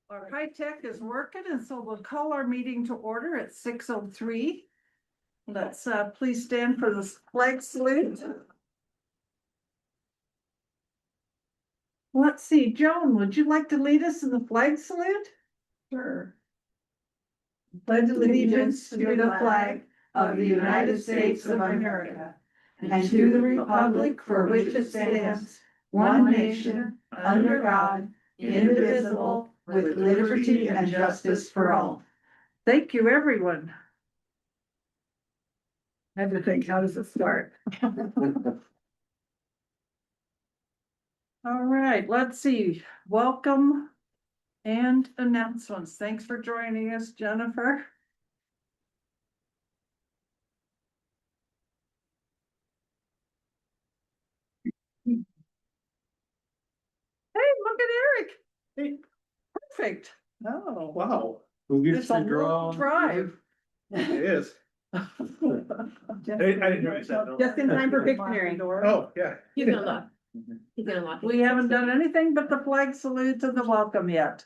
Our high tech is working, and so we'll call our meeting to order at 6:03. Let's please stand for the flag salute. Let's see, Joan, would you like to lead us in the flag salute? Sure. Pledge allegiance to the flag of the United States of America and to the republic for which it stands, one nation, under God, indivisible, with liberty and justice for all. Thank you, everyone. I had to think, how does it start? All right, let's see. Welcome and announcements. Thanks for joining us, Jennifer. Hey, look at Eric. Hey. Perfect. Oh, Wow. Who gets it's a to draw? long drive. It is. I didn't notice that. Just in time for Pictionary. Oh, yeah. He's gonna look. He's gonna lock. We haven't done anything but the flag salute and the welcome yet.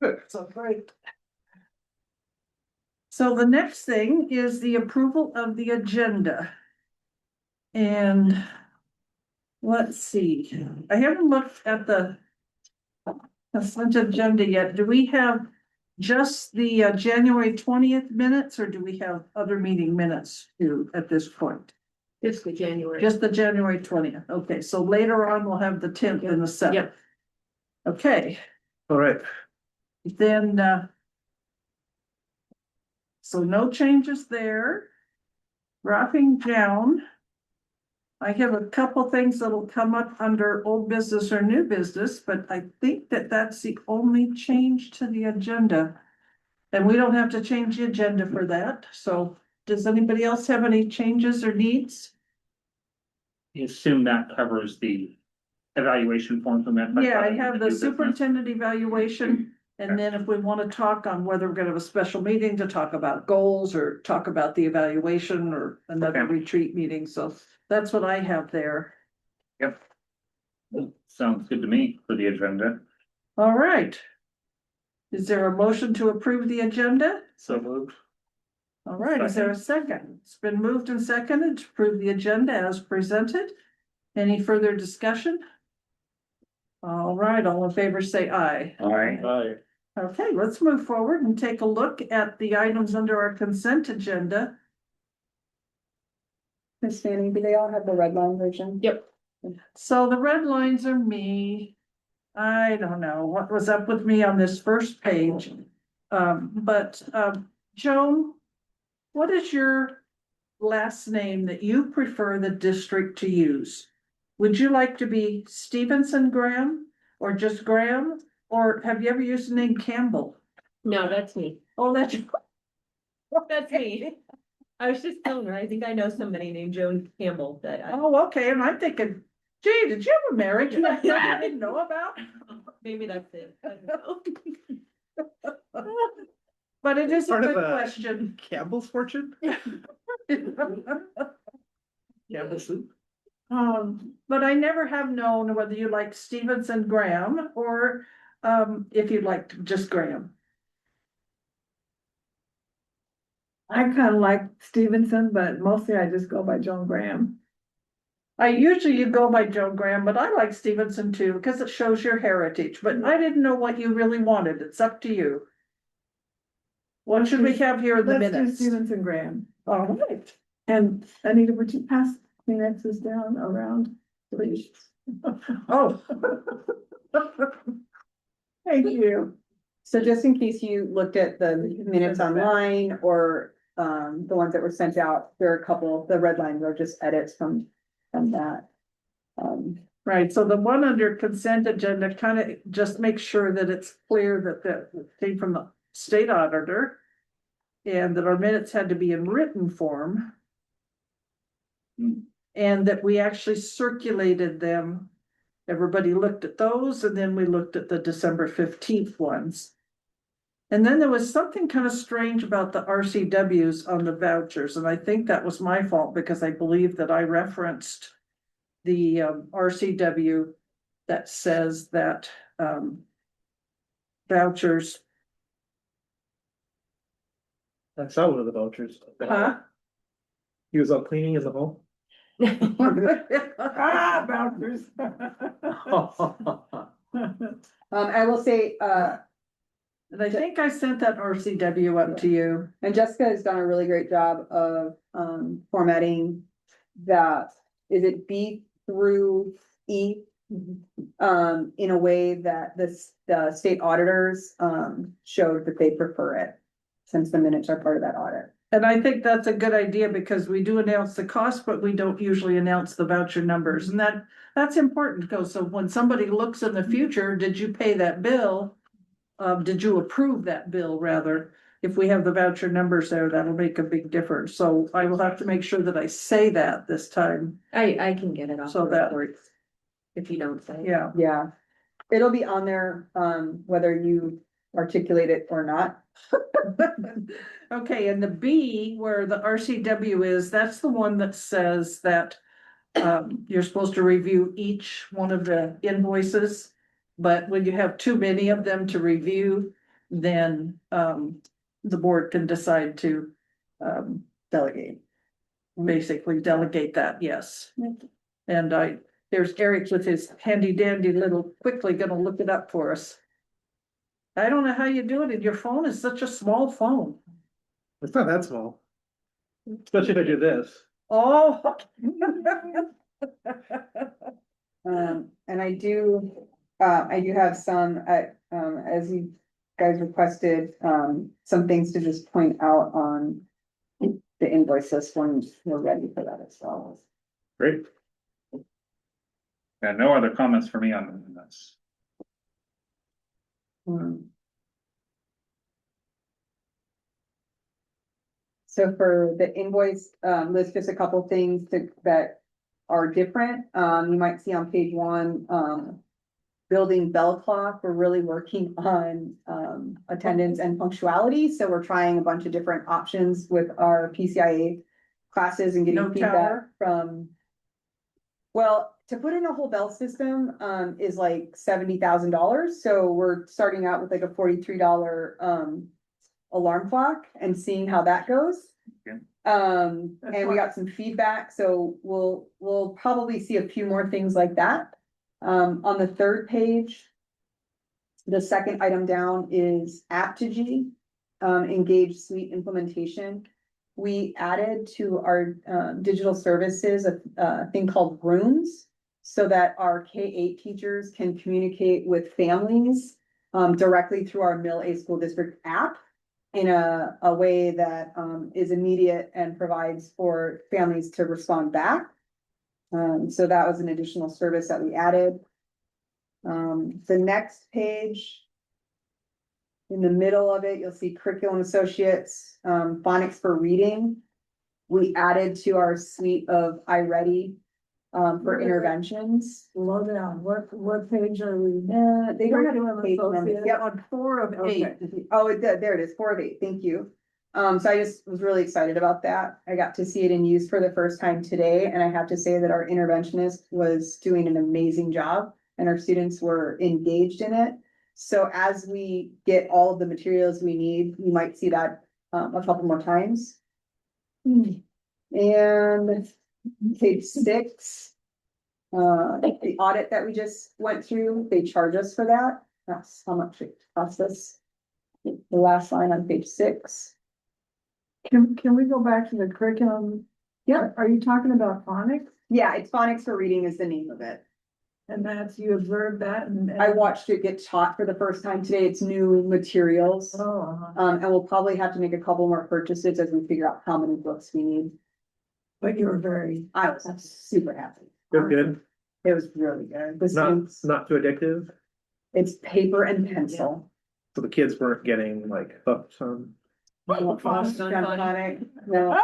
Good. So great. So the next thing is the approval of the agenda. And let's see, I haven't looked at the consent agenda yet. Do we have just the January 20th minutes, or do we have other meeting minutes too at this point? It's the January. Just the January 20th. Okay, so later on we'll have the 10th and the 7th. Yep. Okay, All right. then so no changes there. Dropping down. I have a couple things that'll come up under old business or new business, but I think that that's the only change to the agenda. And we don't have to change the agenda for that. So does anybody else have any changes or needs? I assume that covers the evaluation form from that. Yeah, I have the superintendent evaluation. And then if we want to talk on whether we're gonna have a special meeting to talk about goals or talk about the evaluation or another Okay. retreat meeting. So that's what I have there. Yep. Sounds good to me for the agenda. All right. Is there a motion to approve the agenda? So moved. All right, is there a second? It's been moved and seconded to approve the agenda as presented. Any further discussion? All right, all in favor say aye. Aye. Okay, let's move forward and take a look at the items under our consent agenda. Miss Fanning, do they all have the red line version? Yep. So the red lines are me. I don't know what was up with me on this first page. Joan, what is your last name that you prefer the district to use? Would you like to be Stevenson Graham or just Graham? Or have you ever used the name Campbell? No, that's me. Oh, that's That's me. I was just telling her, I think I know somebody named Joan Campbell that I. Oh, okay, and I'm thinking, gee, did you have a marriage that I didn't know about? Maybe that's it. I don't know. But it is a Part of good a- question. Campbell's fortune? Campbell soup? But I never have known whether you like Stevenson Graham or if you like just Graham. I kind of like Stevenson, but mostly I just go by Joan Graham. I usually go by Joan Graham, but I like Stevenson too because it shows your heritage. But I didn't know what you really wanted. It's up to you. What should we have here in the Let's do minutes? Stevenson Graham. All right. And Anita, would you pass Kleenexes down around, please? Oh. Thank you. So just in case you looked at the minutes online or the ones that were sent out, there are a couple, the red lines are just edits from that. Right, so the one under consent agenda kind of just makes sure that it's clear that that came from the state auditor. And that our minutes had to be in written form. And that we actually circulated them. Everybody looked at those and then we looked at the December 15th ones. And then there was something kind of strange about the RCWs on the vouchers, and I think that was my fault because I believe that I referenced the RCW that says that vouchers. I saw one of the vouchers. Huh? He was out cleaning in the hall. Ah, vouchers. I will say, And I think I sent that RCW up to you. and Jessica has done a really great job of, formatting that, is it B through E? In a way that the state auditors, showed that they prefer it, since the minutes are part of that audit. And I think that's a good idea because we do announce the cost, but we don't usually announce the voucher numbers. And that's important because so when somebody looks in the future, did you pay that bill? Did you approve that bill rather? If we have the voucher numbers there, that'll make a big difference. So I will have to make sure that I say that this time. I can get it off So the that- reports. If you don't say. Yeah. Yeah, it'll be on there, whether you articulate it or not. Okay, and the B where the RCW is, that's the one that says that you're supposed to review each one of the invoices. But when you have too many of them to review, then the board can decide to Delegate. basically delegate that, yes. And there's Eric with his handy dandy little, quickly gonna look it up for us. I don't know how you do it, and your phone is such a small phone. It's not that small. Especially if I do this. Oh. And I do have some, as you guys requested, some things to just point out on the invoice list when we're ready for that as well. Great. Yeah, no other comments for me on this. So for the invoice, list just a couple things that are different. You might see on page 1, building bell clock. We're really working on, attendance and punctuality. So we're trying a bunch of different options with our PCIA classes and getting No feedback tower? from. Well, to put in a whole bell system, is like $70,000. So we're starting out with like a $43, alarm clock and seeing how that goes. Okay. And we got some feedback, so we'll probably see a few more things like that. On the third page, the second item down is Aptigee, Engage Suite implementation. We added to our digital services a thing called Rooms, so that our K-8 teachers can communicate with families directly through our Mill A School District app in a way that is immediate and provides for families to respond back. So that was an additional service that we added. The next page, in the middle of it, you'll see curriculum associates, phonics for reading. We added to our suite of iReady for interventions. Slow down, what page are we? They don't have Curriculum page numbers. associates. Yep. On 4 of 8. Okay. Oh, there it is, 4 of 8, thank you. So I just was really excited about that. I got to see it in use for the first time today, and I have to say that our interventionist was doing an amazing job and our students were engaged in it. So as we get all of the materials we need, you might see that a couple more times. And page 6. The audit that we just went through, they charge us for that. That's how much it costs us. The last line on page 6. Can we go back to the curriculum? Yeah. Are you talking about phonics? Yeah, it's phonics for reading is the name of it. And that's, you observed that and. I watched it get taught for the first time today. It's new materials. Oh, And we'll probably have to make a couple more purchases as we figure out how many books we need. but you were very. I was super happy. Good. It was really good. The Not, students, not too addictive. it's paper and pencil. So the kids weren't getting like hooked on. Phonics, no.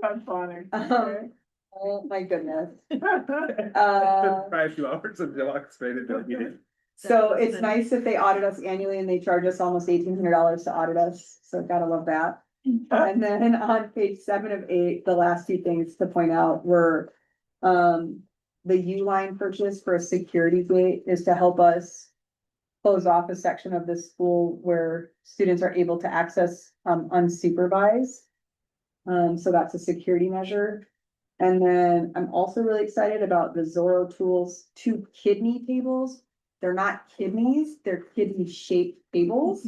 Phonics. Oh my goodness. Try a few hours and they'll explain it to you. So it's nice that they audit us annually and they charge us almost $1,800 to audit us. So gotta love that. And then on page 7 of 8, the last two things to point out were, the Uline purchase for a security gate is to help us close off a section of the school where students are able to access unsupervised. So that's a security measure. And then I'm also really excited about the Zorro Tools 2 kidney tables. They're not kidneys, they're kidney shaped tables.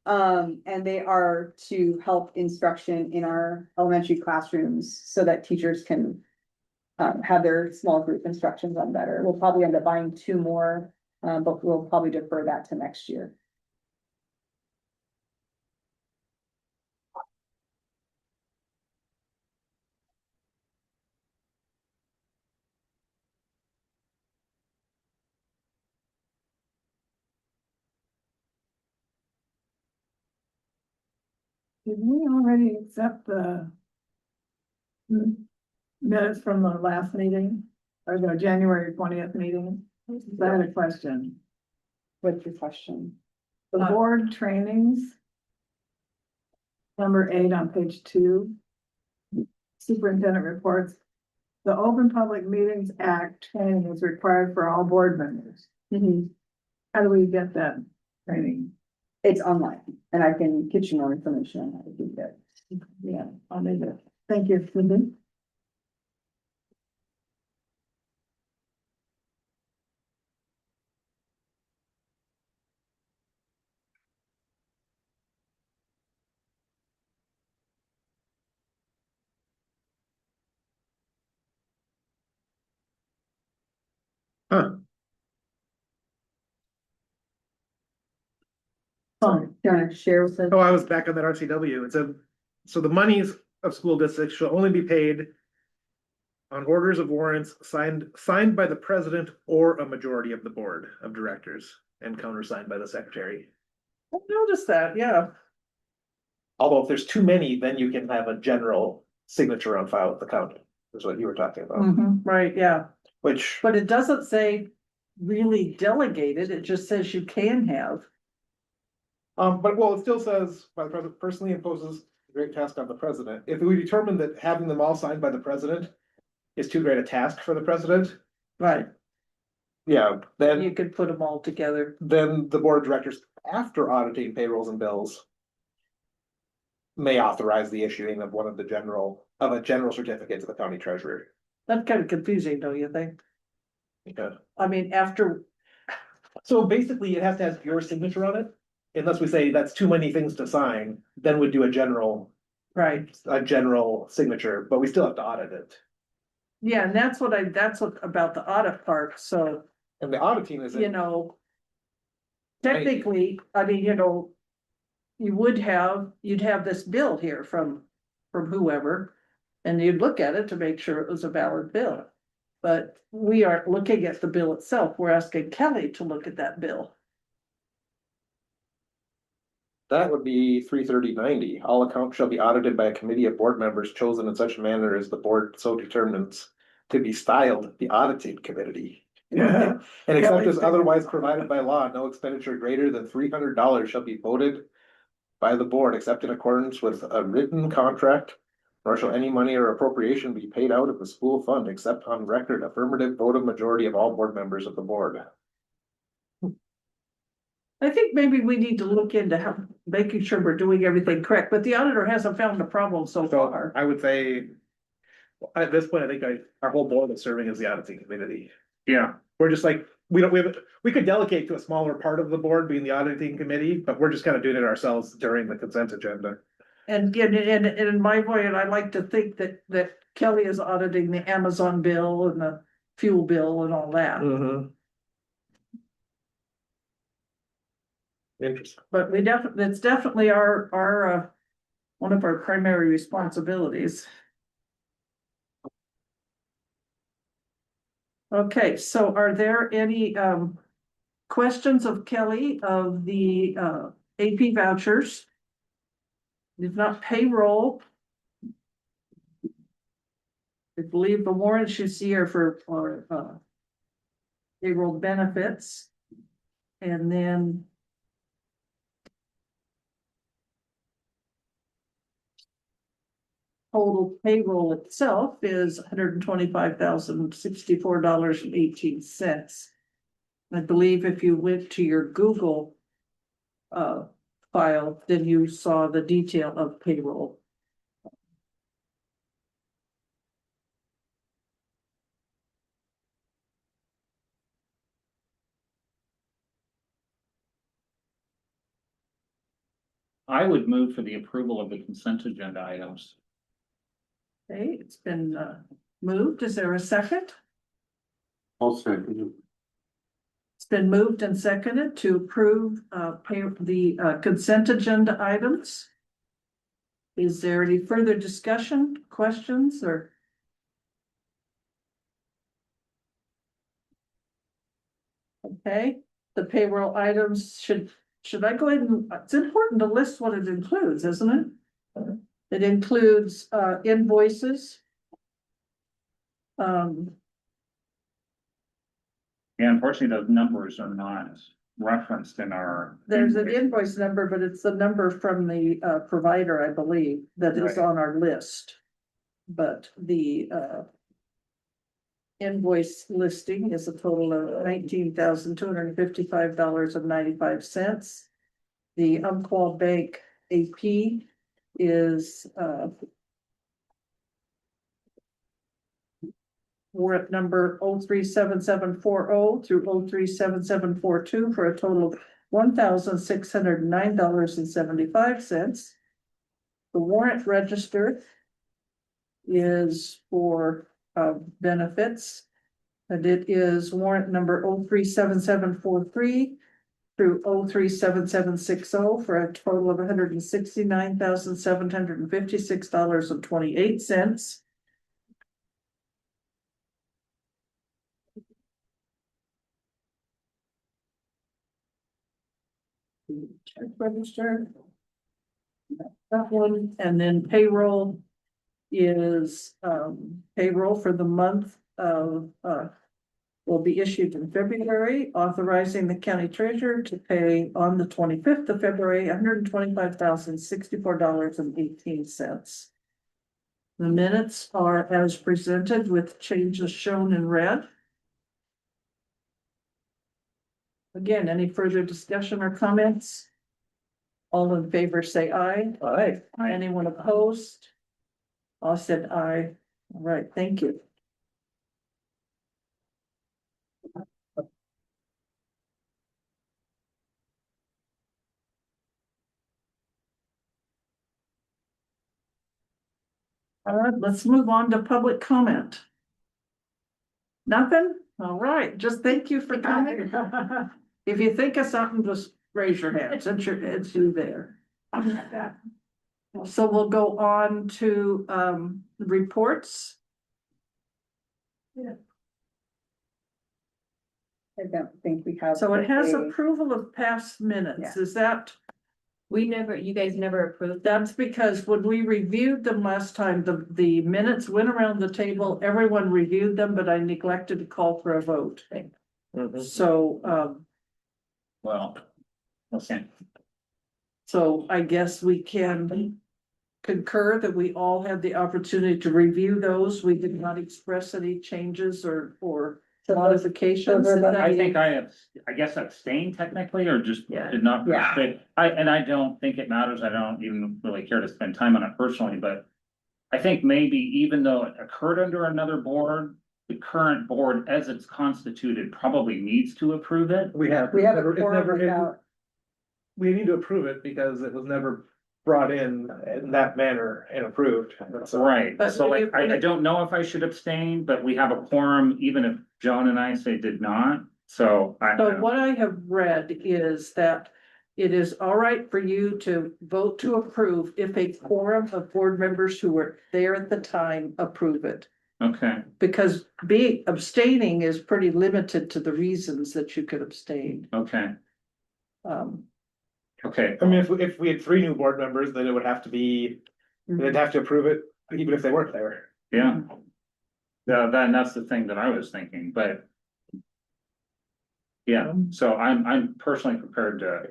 And they are to help instruction in our elementary classrooms so that teachers can have their small group instructions on better. We'll probably end up buying 2 more, but we'll probably defer that to next year. Did we already accept the minutes from the last meeting or the January 20th meeting? I had a question. What's your question? The board trainings. Number 8 on page 2. Superintendent reports. The Open Public Meetings Act training is required for all board members. How do we get that training? It's online and I can get you more information on how to do that. Yeah, I'll need it. Thank you. Mhm. Huh. Do you want to share with us? Oh, I was back on that RCW. It said, so the monies of school districts shall only be paid on orders of warrants signed by the president or a majority of the board of directors and countersigned by the secretary. I noticed that, yeah. Although if there's too many, then you can have a general signature on file with the county, is what you were talking about, Right, yeah, which, but it doesn't say really delegated, it just says you can have. but well, it still says, by the president personally imposes a great task on the president. If we determine that having them all signed by the president is too great a task for the president, Right. yeah, You then, could put them all together. then the board of directors, after auditing payrolls and bills, may authorize the issuing of a general certificate to the county treasurer. That's kind of confusing, don't you think? Okay. I mean, after, So basically, it has to have your signature on it, unless we say that's too many things to sign, then we'd do a general signature, but we still have to audit it. yeah, and that's what about the audit part, so, And the auditing is, you know. Technically, I mean, you know. You'd have this bill here from whoever. And you'd look at it to make sure it was a valid bill. But we aren't looking at the bill itself, we're asking Kelly to look at that bill. that would be 33090. All accounts shall be audited by a committee of board members chosen in such a manner as the board so determines to be styled the auditing committee. Yeah. And except Kelly's as otherwise provided by law, no expenditure greater than $300 shall be voted by the board, except in accordance with a written contract, nor shall any money or appropriation be paid out of the school fund except on record affirmative vote of majority of all board members of the board. I think maybe we need to look into making sure we're doing everything correct, but the auditor hasn't found a problem so So far. I would say, at this point, I think our whole board is serving as the auditing committee. Yeah, We're just like, we could delegate to a smaller part of the board being the auditing committee, but we're just kind of doing it ourselves during the consent agenda. And in my way, and I like to think that Kelly is auditing the Amazon bill and the fuel bill and all that. Interesting. But that's definitely our one of our primary responsibilities. Okay, so are there any questions of Kelly of the AP vouchers? If not payroll. I believe the warrants you see are for payroll benefits. And then total payroll itself is $125,064.18. I believe if you went to your Google file, then you saw the detail of payroll. I would move for the approval of the consent agenda items. Okay, it's been moved. Is there a second? I'll second It's been moved and seconded to approve the consent agenda items. Is there any further discussion, questions, or? Okay, the payroll items should I go ahead and, it's important to list what it includes, isn't it? It includes invoices. Yeah, unfortunately, those numbers are not referenced in our. There's an invoice number, but it's the number from the provider, I believe, that is Right. on our list. But the invoice listing is a total of $19,255.95. The Umpqua Bank AP is warrant number 037740 through 037742 for a total of $1,609.75. The warrant register is for benefits, and it is warrant number 037743 through 037760 for a total of $169,756.28. Check register. That one, and then payroll is payroll for the month of will be issued in February, authorizing the county treasurer to pay on the 25th of February, $125,064.18. The minutes are as presented with changes shown in red. Again, any further discussion or comments? All in favor, say aye. Aye. Anyone opposed? All said aye. All right, thank you. All right, let's move on to public comment. Nothing? All right, just thank you for coming. If you think of something, just raise your hand, since it's you there. So we'll go on to reports. I don't think we have. So it has a- approval of past minutes. Yeah. Is that? You guys never approved that. That's because when we reviewed them last time, the minutes went around the table, everyone reviewed them, but I neglected to call for a vote. So, Well. Okay. so I guess we can concur that we all had the opportunity to review those. We did not express any changes or modifications. those are the- I think I guess abstained technically, or just Yeah. did not Yeah. participate. I don't think it matters. I don't even really care to spend time on it personally, but I think maybe even though it occurred under another board, the current board as it's constituted probably needs to approve it. We have a quorum without, We need to approve it because it was never brought in that manner and approved. So Right, But so when like, you- I don't know if I should abstain, but we have a quorum, even if Joan and I say did not, so I. So what I have read is that it is all right for you to vote to approve if a quorum of board members who were there at the time approve it. Okay, Because abstaining is pretty limited to the reasons that you could abstain. okay, Um, okay. I mean, if we had 3 new board members, then it would have to be, they'd have to approve it even if they weren't there. Yeah. Yeah, that's the thing that I was thinking, but. Yeah, so I'm personally prepared to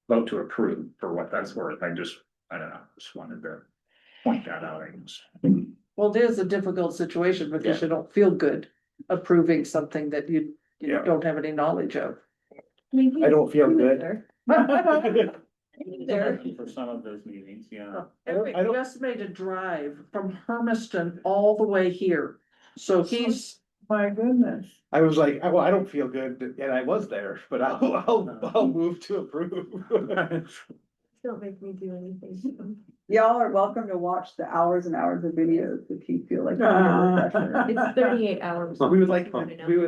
vote to approve for what that's worth. I don't know, just wanted to point that out, I guess. well, it is a difficult situation because Yeah. you don't feel good approving something that you you don't have any knowledge of. I don't feel good. There. For some of those meetings, yeah. Eric I don't- just made a drive from Hermiston all the way here, so he's, My goodness. I was like, well, I don't feel good, and I was there, but I'll move to approve. Don't make me do anything. Y'all are welcome to watch the hours and hours of videos if you feel like. under pressure. It's 38 hours. We would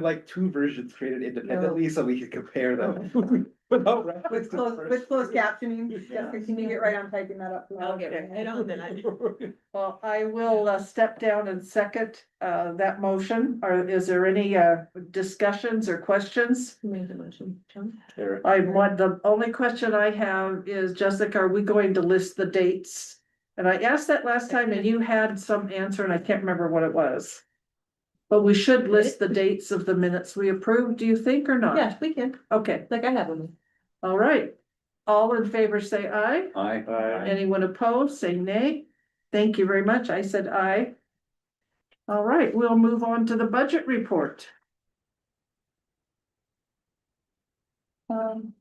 like two versions created independently so we could compare them. Without reference With to closed, the with closed first. captioning, Jessica, can you get right on typing that up? I'll get right on that. well, I will step down and second that motion. Or is there any discussions or questions? Who made the motion? John? The only question I have is, Jessica, are we going to list the dates? And I asked that last time and you had some answer and I can't remember what it was. But we should list the dates of the minutes we approved, do you think, or not? Yeah, we can, Okay, like I have them. all right. All in favor, say aye. Aye. Anyone opposed, say nay. Thank you very much. I said aye. All right, we'll move on to the budget report.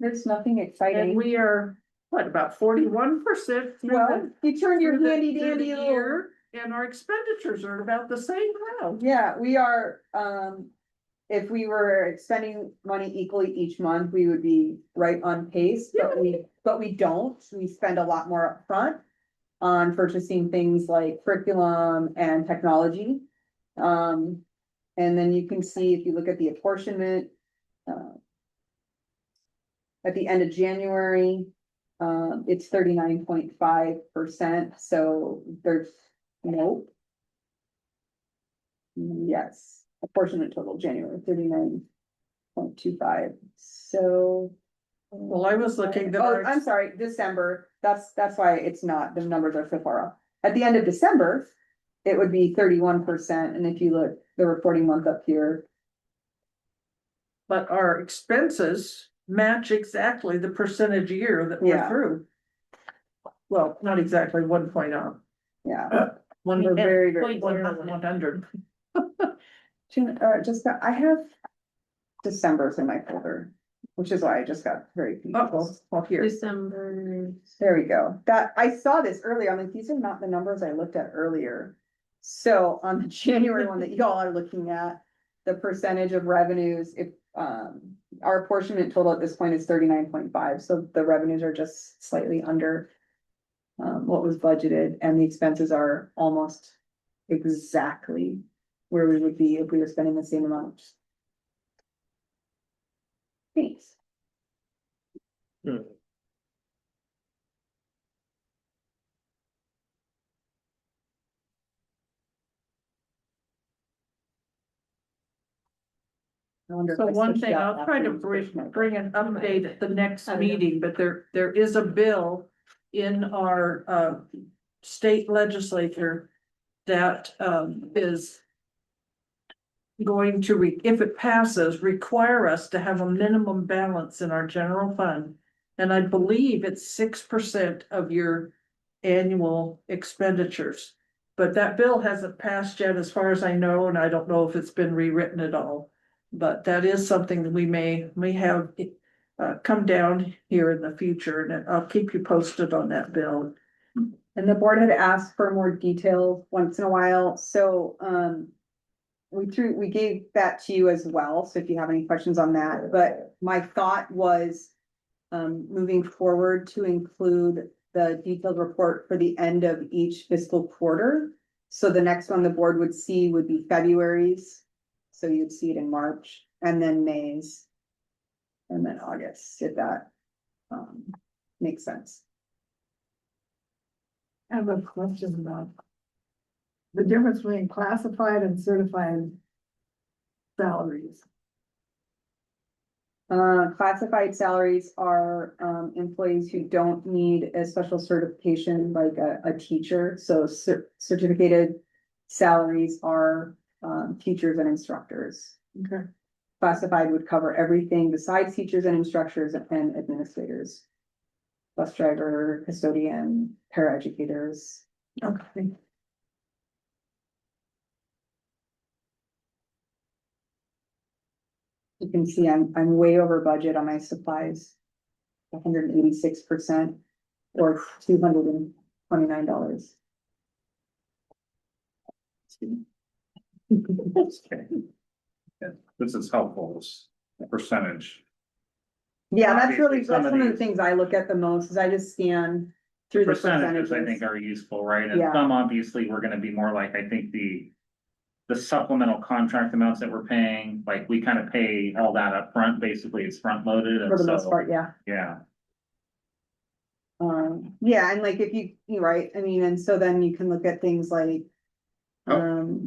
There's nothing And exciting. we are, what, about 41%? Well, you turned your handy dandy little. year, and our expenditures are about the same now. Yeah, we are, if we were spending money equally each month, we would be right on pace, but we don't. We spend a lot more upfront on purchasing things like curriculum and technology. And then you can see, if you look at the apportionment, at the end of January, it's 39.5%, so there's, nope. Yes, apportionment total January 39.25, so. Well, I was looking that Oh, our- I'm sorry, December, that's why it's not, the numbers are so far off. At the end of December, it would be 31%, and if you look, the reporting month up here. But our expenses match exactly the percentage year that we're Yeah. through. Well, not exactly 1.0. Yeah, One, we're very, very. 100. I have December's in my folder, which is why I just got very Uh-oh, confused. well, here. December. There we go. That, I saw this earlier. I'm like, these are not the numbers I looked at earlier. So on the January one that y'all are looking at, the percentage of revenues, if, our apportionment total at this point is 39.5, so the revenues are just slightly under what was budgeted, and the expenses are almost exactly where we would be if we were spending the same amount. Thanks. I wonder if So I one switched thing, out I'll try to after we switched bring an update at the next I don't know. meeting, but there is a bill in our state legislature that is going to, if it passes, require us to have a minimum balance in our general fund. And I believe it's 6% of your annual expenditures. But that bill hasn't passed yet, as far as I know, and I don't know if it's been rewritten at all. But that is something that we may have come down here in the future, and I'll keep you posted on that bill. And the board had asked for more details once in a while, so, we gave that to you as well, so if you have any questions on that, but my thought was. Moving forward to include the detailed report for the end of each fiscal quarter. So the next one the board would see would be February's, so you'd see it in March, and then May's. And then August, if that, makes sense. I have a question about the difference between classified and certified salaries. Classified salaries are, employees who don't need a special certification like a teacher, so certificated salaries are, teachers and instructors. Okay. Classified would cover everything besides teachers and instructors and administrators. Bus driver, custodian, paraeducators. Okay. You can see I'm way over budget on my supplies. 186% or $229. Okay. Yeah, this is helpful, this percentage. Yeah, that's Obviously, really, some that's of one of the these- things I look at the most, is I just scan through the Percentages, I think, percentages. are useful, right? And Yeah. some obviously, we're gonna be more like, I think the supplemental contract amounts that we're paying, like, we kind of pay all that up front. Basically, it's front loaded, For and the most so, part, yeah. yeah. Yeah, and like if you're right, I mean, and so then you can look at things like. Oh.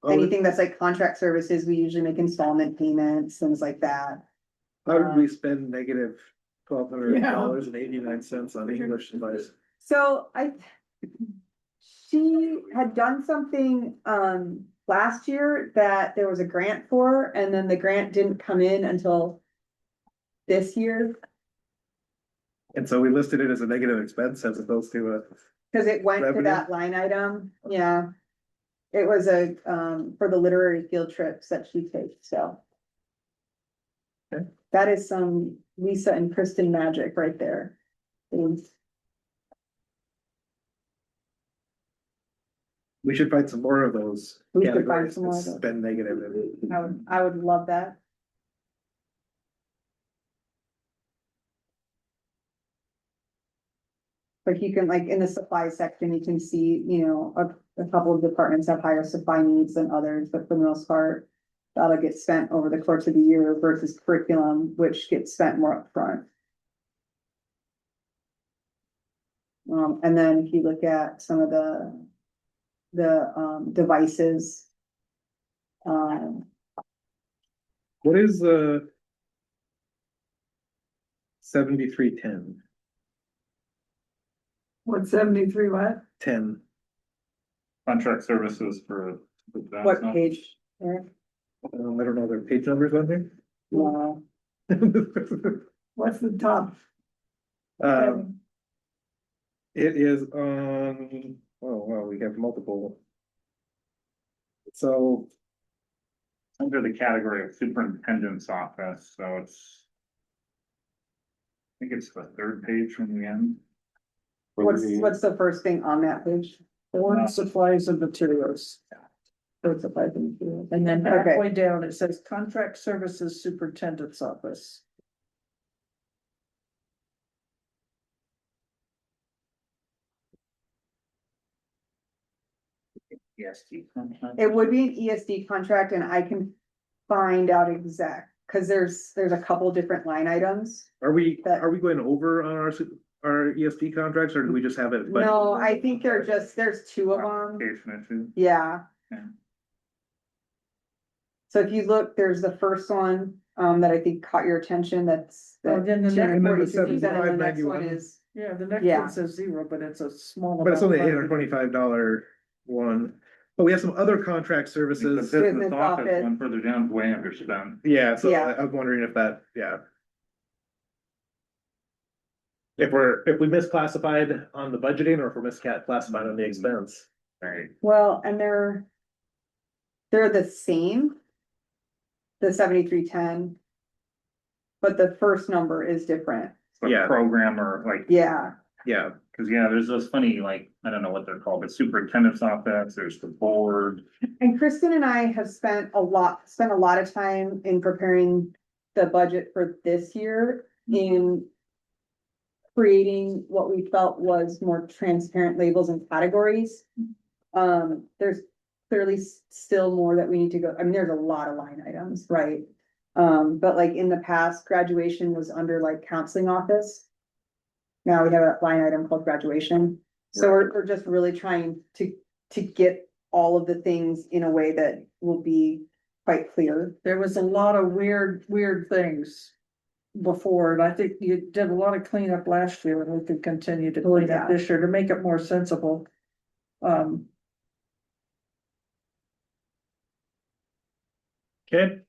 Anything that's like contract services, we usually make installment payments, things like that. How did we spend negative $1,200.89 on English supplies? So she had done something, last year that there was a grant for, and then the grant didn't come in until this year, And so we listed it as a negative expense as opposed to a. cause it went to Revenue? that line item, yeah. It was for the literary field trips that she takes, so. Okay. That is some Lisa and Kristen magic right there. We should find some more of those. We should find categories some more that of those. Spend negative. I would love that. Like you can, like in the supply section, you can see, you know, a couple of departments have higher supply needs than others, but for the most part. That'll get spent over the course of the year versus curriculum, which gets spent more upfront. And then if you look at some of the devices. What is 7310? What, 73 what? 10. Contract services for. What page, Eric? I don't know, there are page numbers on there? No, What's the top? It is on, oh, wow, we have multiple. So, Under the category of superintendent's office, so it's. I think it's the third page from the end. what's the first thing on that page? Board supplies and materials. Food supplies and materials. And then Okay. halfway down, it says contract services superintendent's office. EST. It would be an ESD contract and I can find out exact, cause there's a couple different line items. are we That- going over on our ESP contracts, or do we just have it? No, I think there's two of them, Application issue. yeah. Yeah. So if you look, there's the first one, that I think caught your attention, that's. Oh, then the next- And then the 42%, and the next one 75.91. is, Yeah, the next Yeah. one says zero, but it's a small. But it's only amount of money. $825 one, but we have some other contract The services. business Business office office. one further down, is way underspent. Yeah, so Yeah. I was wondering if that, yeah. If we misclassified on the budgeting or if we're misclassified on the expense. Right. well, and they're the same. The 7310. But the first number is different, So Yeah. programmer, like. yeah. Yeah, Cause yeah, there's those funny, like, I don't know what they're called, but superintendent's office, there's the board. And Kristen and I have spent a lot of time in preparing the budget for this year in creating what we felt was more transparent labels and categories. There's clearly still more that we need to go, I mean, there's a lot of line items, right? But like in the past, graduation was under like counseling office. Now we have a line item called graduation. So we're just really trying to get all of the things in a way that will be quite clear. There was a lot of weird things before, and I think you did a lot of cleanup last year, and we could continue to clean yeah. up this year to make it more sensible. okay.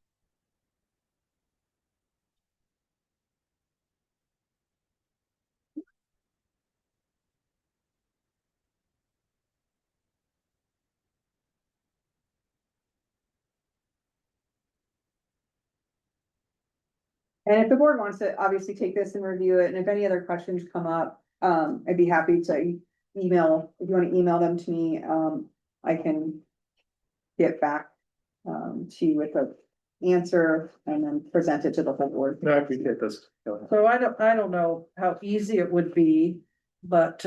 And if the board wants to obviously take this and review it, and if any other questions come up, I'd be happy to email, if you wanna email them to me, I can get back to you with a answer and then present it to the whole board. No, I appreciate this. So I don't know how easy it would be, but,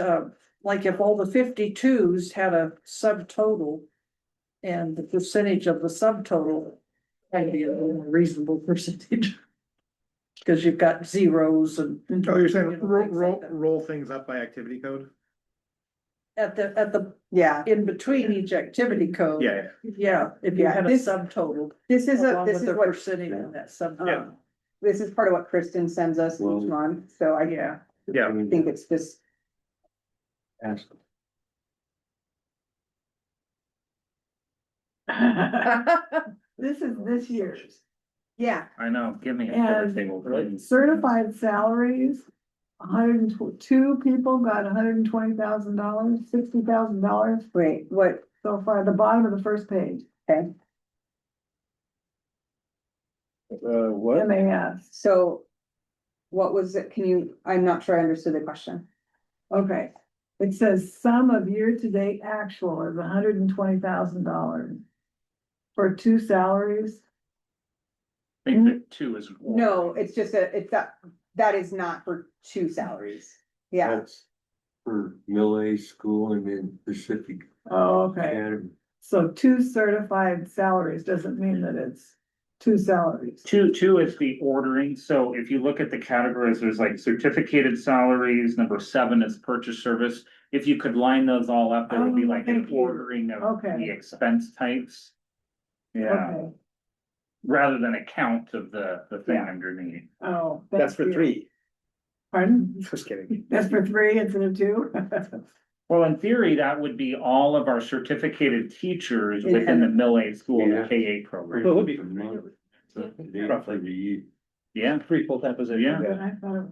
like if all the 52s had a subtotal. And the percentage of the subtotal might be a reasonable percentage. Cause you've got zeros and. Oh, you're saying you know, things like that. roll things up by activity code? At the, Yeah, in between each activity code. Yeah, Yeah, if you Yeah, had a this- subtotal. this is Along this with is the what, percentage of that sub. Yeah. this is part of what Kristen sends us Well- each month, so I Yeah. yeah. think it's just, Ask. This is this year's. yeah, I know, give me a And table, please. certified salaries, two people got $120,000, $60,000 wait, what, so far, at the bottom of the first page, okay, What? MAS. so. What was it, can you, I'm not sure I understood the question. Okay, it says sum of year-to-date actual is $120,000. For two salaries, I think that two is. No, it's just it's that is not for two salaries, yeah, That's for middle A school and then Pacific oh, okay, Academy. so two certified salaries doesn't mean that it's two salaries. Two is the ordering, so if you look at the categories, there's like certificated salaries, number 7 is purchase service. If you could line those all up, there would be Oh, like an thank you. ordering of Okay. the expense types. Yeah, Okay, rather than a count of the thing Yeah. underneath. oh. That's for thank you. 3. Pardon? Just kidding. That's for 3 instead of 2? Well, in theory, that would be all of our certificated teachers within the middle A school, the Yeah. K-8 program. Well, it would be For month. So they- Roughly. for the year. Yeah, 3 full-time positions. Yeah. But I thought it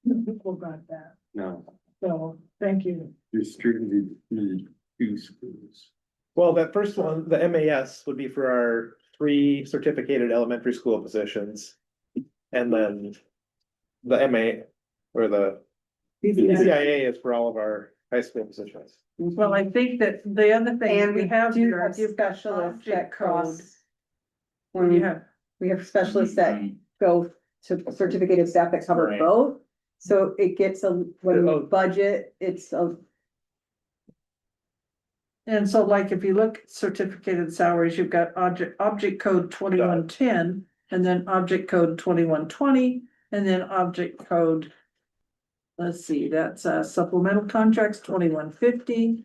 was, people got that, No, so, thank you. distributed to 2 schools. Well, that first one, the MAS would be for our 3 certificated elementary school positions. And then the MA or the CIA is for all of our high school positions. Well, I think that the other thing and we have do here, have you've got specialists that object code. cross. When When you we have, have specialists that Mhm. go to certificated staff that cover Right. both. So it gets when we Oh. budget, it's a, and so like if you look at certificated salaries, you've got object code 2110. And then object code 2120, and then object code. Let's see, that's supplemental contracts 2150.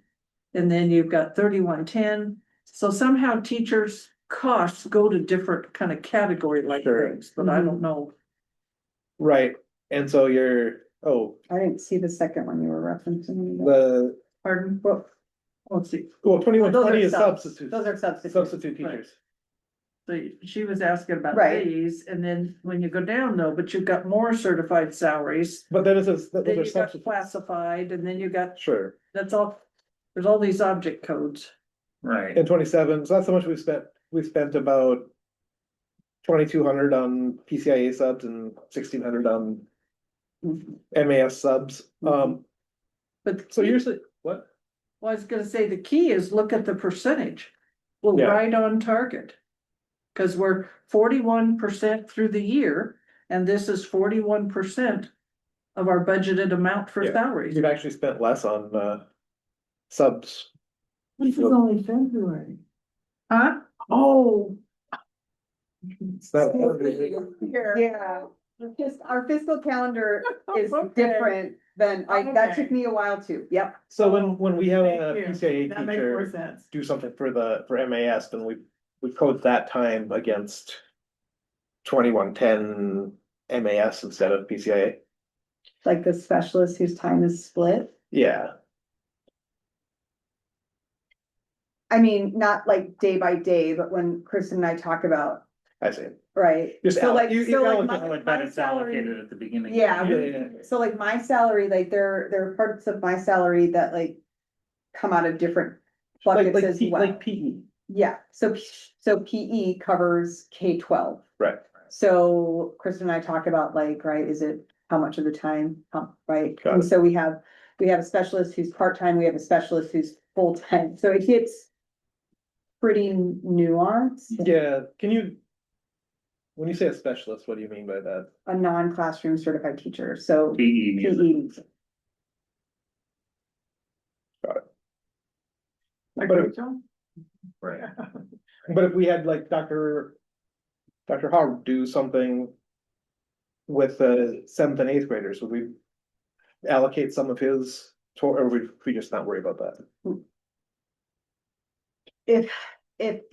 And then you've got 3110. So somehow teachers' costs go to different kind of category like Sure. things, but I don't know. Right, and so I didn't see the second one you were referencing. the, Pardon, well, let's see. well, 2120 Those is are substitutes. Those are substitutes. Substitute teachers. So she was asking about Right. these, and then when you go down though, but you've got more certified salaries. But then it says, those Then are you got substitutes. classified, and then you got, Sure, that's all, there's all these object codes. Right. and 27, so that's how much we spent about 2,200 on PCIA subs and 1,600 on MAS subs, But so you're saying, what? well, I was gonna say, the key is look at the percentage. We're Yeah. right on target. Cause we're 41% through the year, and this is 41% of our budgeted amount for Yeah. salaries. We've actually spent less on subs. This is only February. Huh? Oh. It's not- Yeah, just our fiscal calendar is Okay. different than, that took Okay. me a while too, yep. So when we have a Thank you. PCIA That makes more teacher sense. do something for MAS, then we code that time against 2110 MAS instead of PCIA. Like the specialist whose time is split. Yeah, I mean, not like day by day, but when Kristen and I talk about, I see. right? Just So like, you so like allocate my- I would bet my it's salary- allocated at the beginning. Yeah, Yeah. so like my salary, like there are parts of my salary that like come out of different buckets as well. Like PE, Yeah, so PE covers K-12. right? so Kristen and I talked about like, right, is it how much of the time, right? Got And it. so we have a specialist who's part-time, we have a specialist who's full-time, so it gets pretty nuanced. Yeah, can you? When you say a specialist, what do you mean by that? A non-classroom certified teacher, so PE music. PE. Like But if- Rachel? Right. But if we had like Dr. Hogg do something with the seventh and eighth graders, would we allocate some of his, or would we just not worry about that? If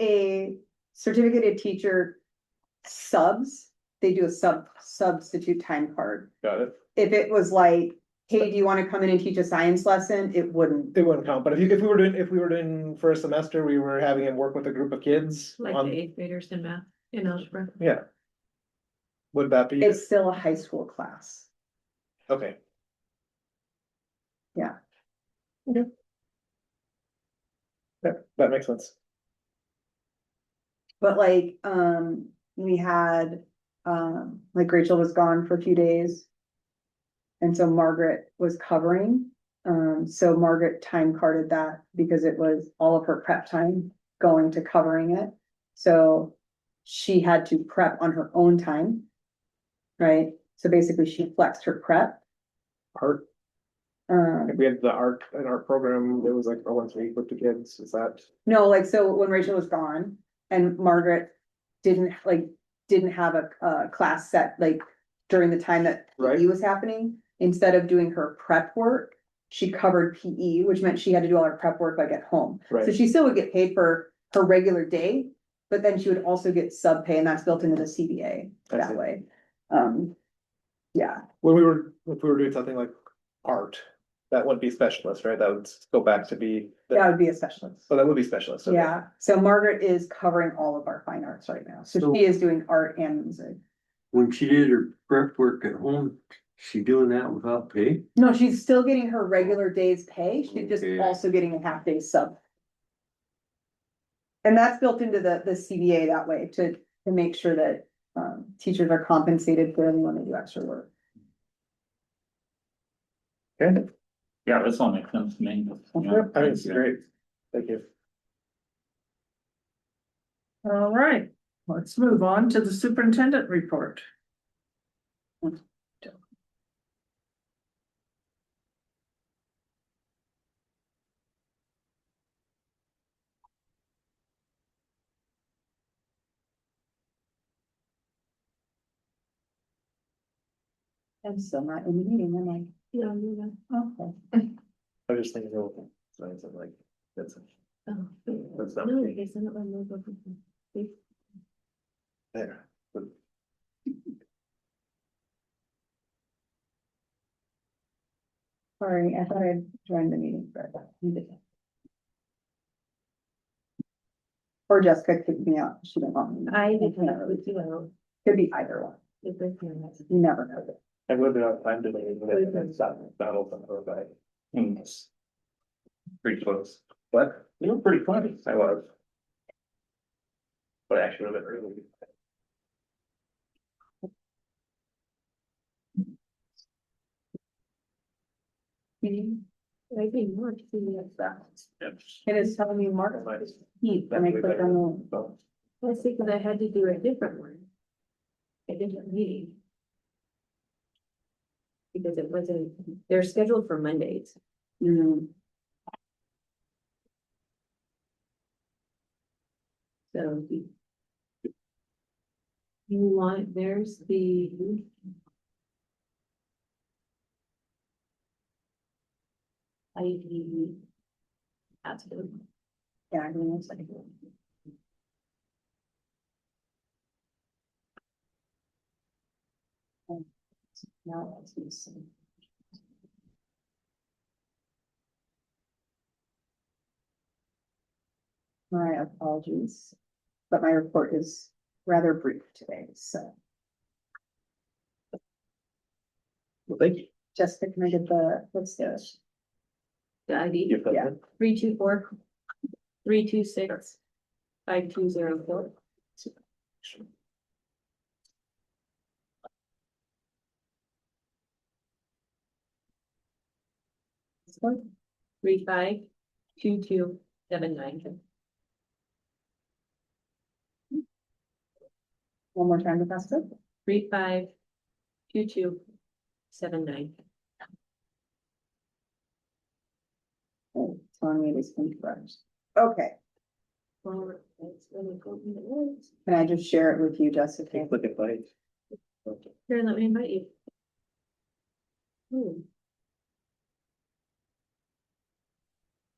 a certificated teacher subs, they do a substitute time card. Got it? If it was like, hey, do you wanna come in and teach a science lesson? It wouldn't. It wouldn't count, but if we were doing for a semester, we were having him work with a group of kids Like the on, 8th graders in math, in algebra. yeah. Would that be, It's still a high school class. okay. Yeah. Okay. Yeah, that makes sense. But like, we had, like Rachel was gone for a few days. And so Margaret was covering, so Margaret time carded that because it was all of her prep time going to covering it. So she had to prep on her own time. Right, so basically she flexed her prep. Art, if we had the art, an art program, it was like a once a week with the kids, is that? No, like, so when Rachel was gone and Margaret didn't have a class set, like, during the time that Right. PE was happening, instead of doing her prep work, she covered PE, which meant she had to do all her prep work like at home. So Right. she still would get paid for her regular day, but then she would also get sub pay, and that's built into the CBA I that see. way. Yeah, If we were doing something like art, that wouldn't be specialist, right? That would go back to be. that would be a specialist. Oh, that would be specialist. okay. Yeah, so Margaret is covering all of our fine arts right now, so So- she is doing art and music. When she did her prep work at home, she doing that without pay? No, she's still getting her regular day's pay, she's just Okay. also getting a half day sub. And that's built into the CBA that way to make sure that, teachers are compensated for when they do extra work. Okay, Yeah, this all makes sense to me. yeah, I think it's great, thank you. All right, let's move on to the superintendent report. I'm still not in the meeting, am I? Yeah, you know. Okay. I was just thinking, oh, something like, that's Oh, That's not no, big. they sent it by mobile. there. But Sorry, I thought I'd joined the meeting, but you didn't. Or Jessica kicked me out, she didn't want me. I did not with you out. Could be either one, If they can, that's- you never know. I would have time to make it, it's not open for a Pretty close. What? You were pretty funny. I was. But actually a bit early. I think more to see if that. It is telling me Mark, Heath, and I click on the. Let's see, because I had to do a different one. A different meeting. Because it wasn't, they're scheduled for Mondays. So. You want, there's the. ID. That's good. Yeah, I mean, it's like. Now let's see. My apologies, but my report is rather brief today, so. Well, thank you. Jessica, can I get what's this? The ID, You've done Yeah. that. 324 326 5204. 35227 One more time, Augusta. 352279. Oh, it's telling me these incorrect. Okay, can I just share it with you, Jessica? Look at light. Here, let me invite you.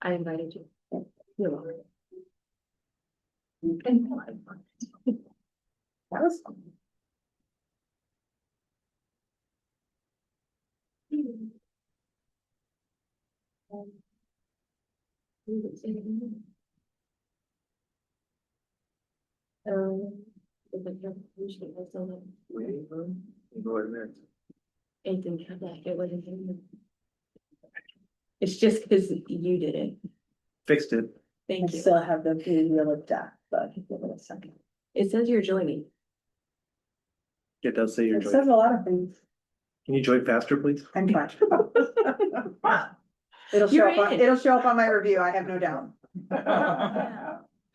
I invited you. You're welcome. That was fun. Go in there. It didn't come back, it wasn't. in there. It's just because you did it. Fixed it. I Thank you. still have the wheel of death, but give it a second. It says you're joining. It does say you're It says joining. a lot of things. Can you join faster, please? I'm trying. It'll show You're up, in. it'll show up on my review, I have no doubt.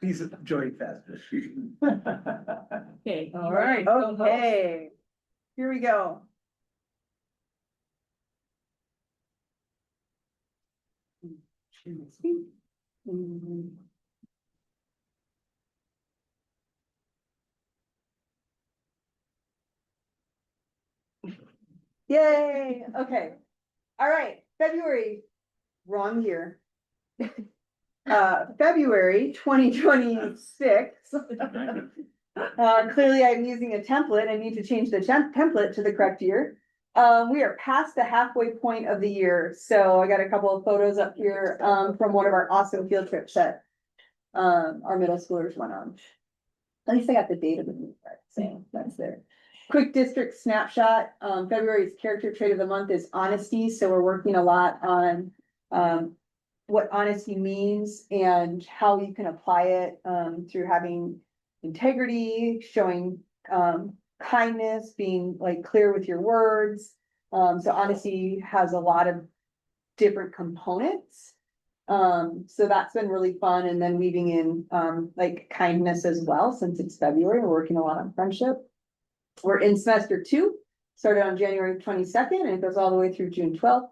Please join faster. Okay. All right, okay. Here we go. Yay, okay. All right, February, wrong year. February 2026. Clearly I'm using a template. I need to change the template to the correct year. We are past the halfway point of the year, so I got a couple of photos up here, from one of our awesome field trips that our middle schoolers went on. At least I got the date of the meeting, right, so that's there. Quick district snapshot, February's character trait of the month is honesty, so we're working a lot on, what honesty means and how you can apply it, through having integrity, showing, kindness, being like clear with your words. So honesty has a lot of different components. So that's been really fun, and then weaving in, like kindness as well, since it's February, we're working a lot on friendship. We're in semester 2, started on January 22nd, and it goes all the way through June 12th.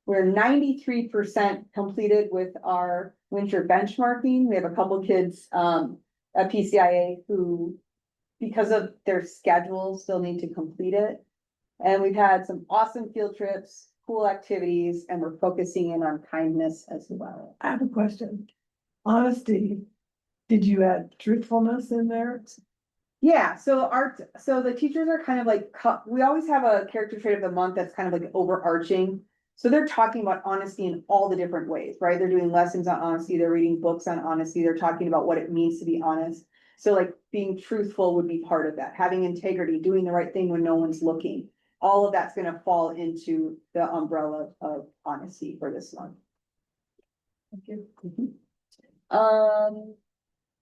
We're 93% completed with our winter benchmarking. We have a couple kids, at PCIA who, because of their schedule, still need to complete it. And we've had some awesome field trips, cool activities, and we're focusing in on kindness as well. I have a question. Honesty, did you add truthfulness in there? Yeah, so so the teachers are kind of like, we always have a character trait of the month that's kind of like overarching. So they're talking about honesty in all the different ways, right? They're doing lessons on honesty, they're reading books on honesty, they're talking about what it means to be honest. So like being truthful would be part of that, having integrity, doing the right thing when no one's looking. All of that's gonna fall into the umbrella of honesty for this month. Thank you.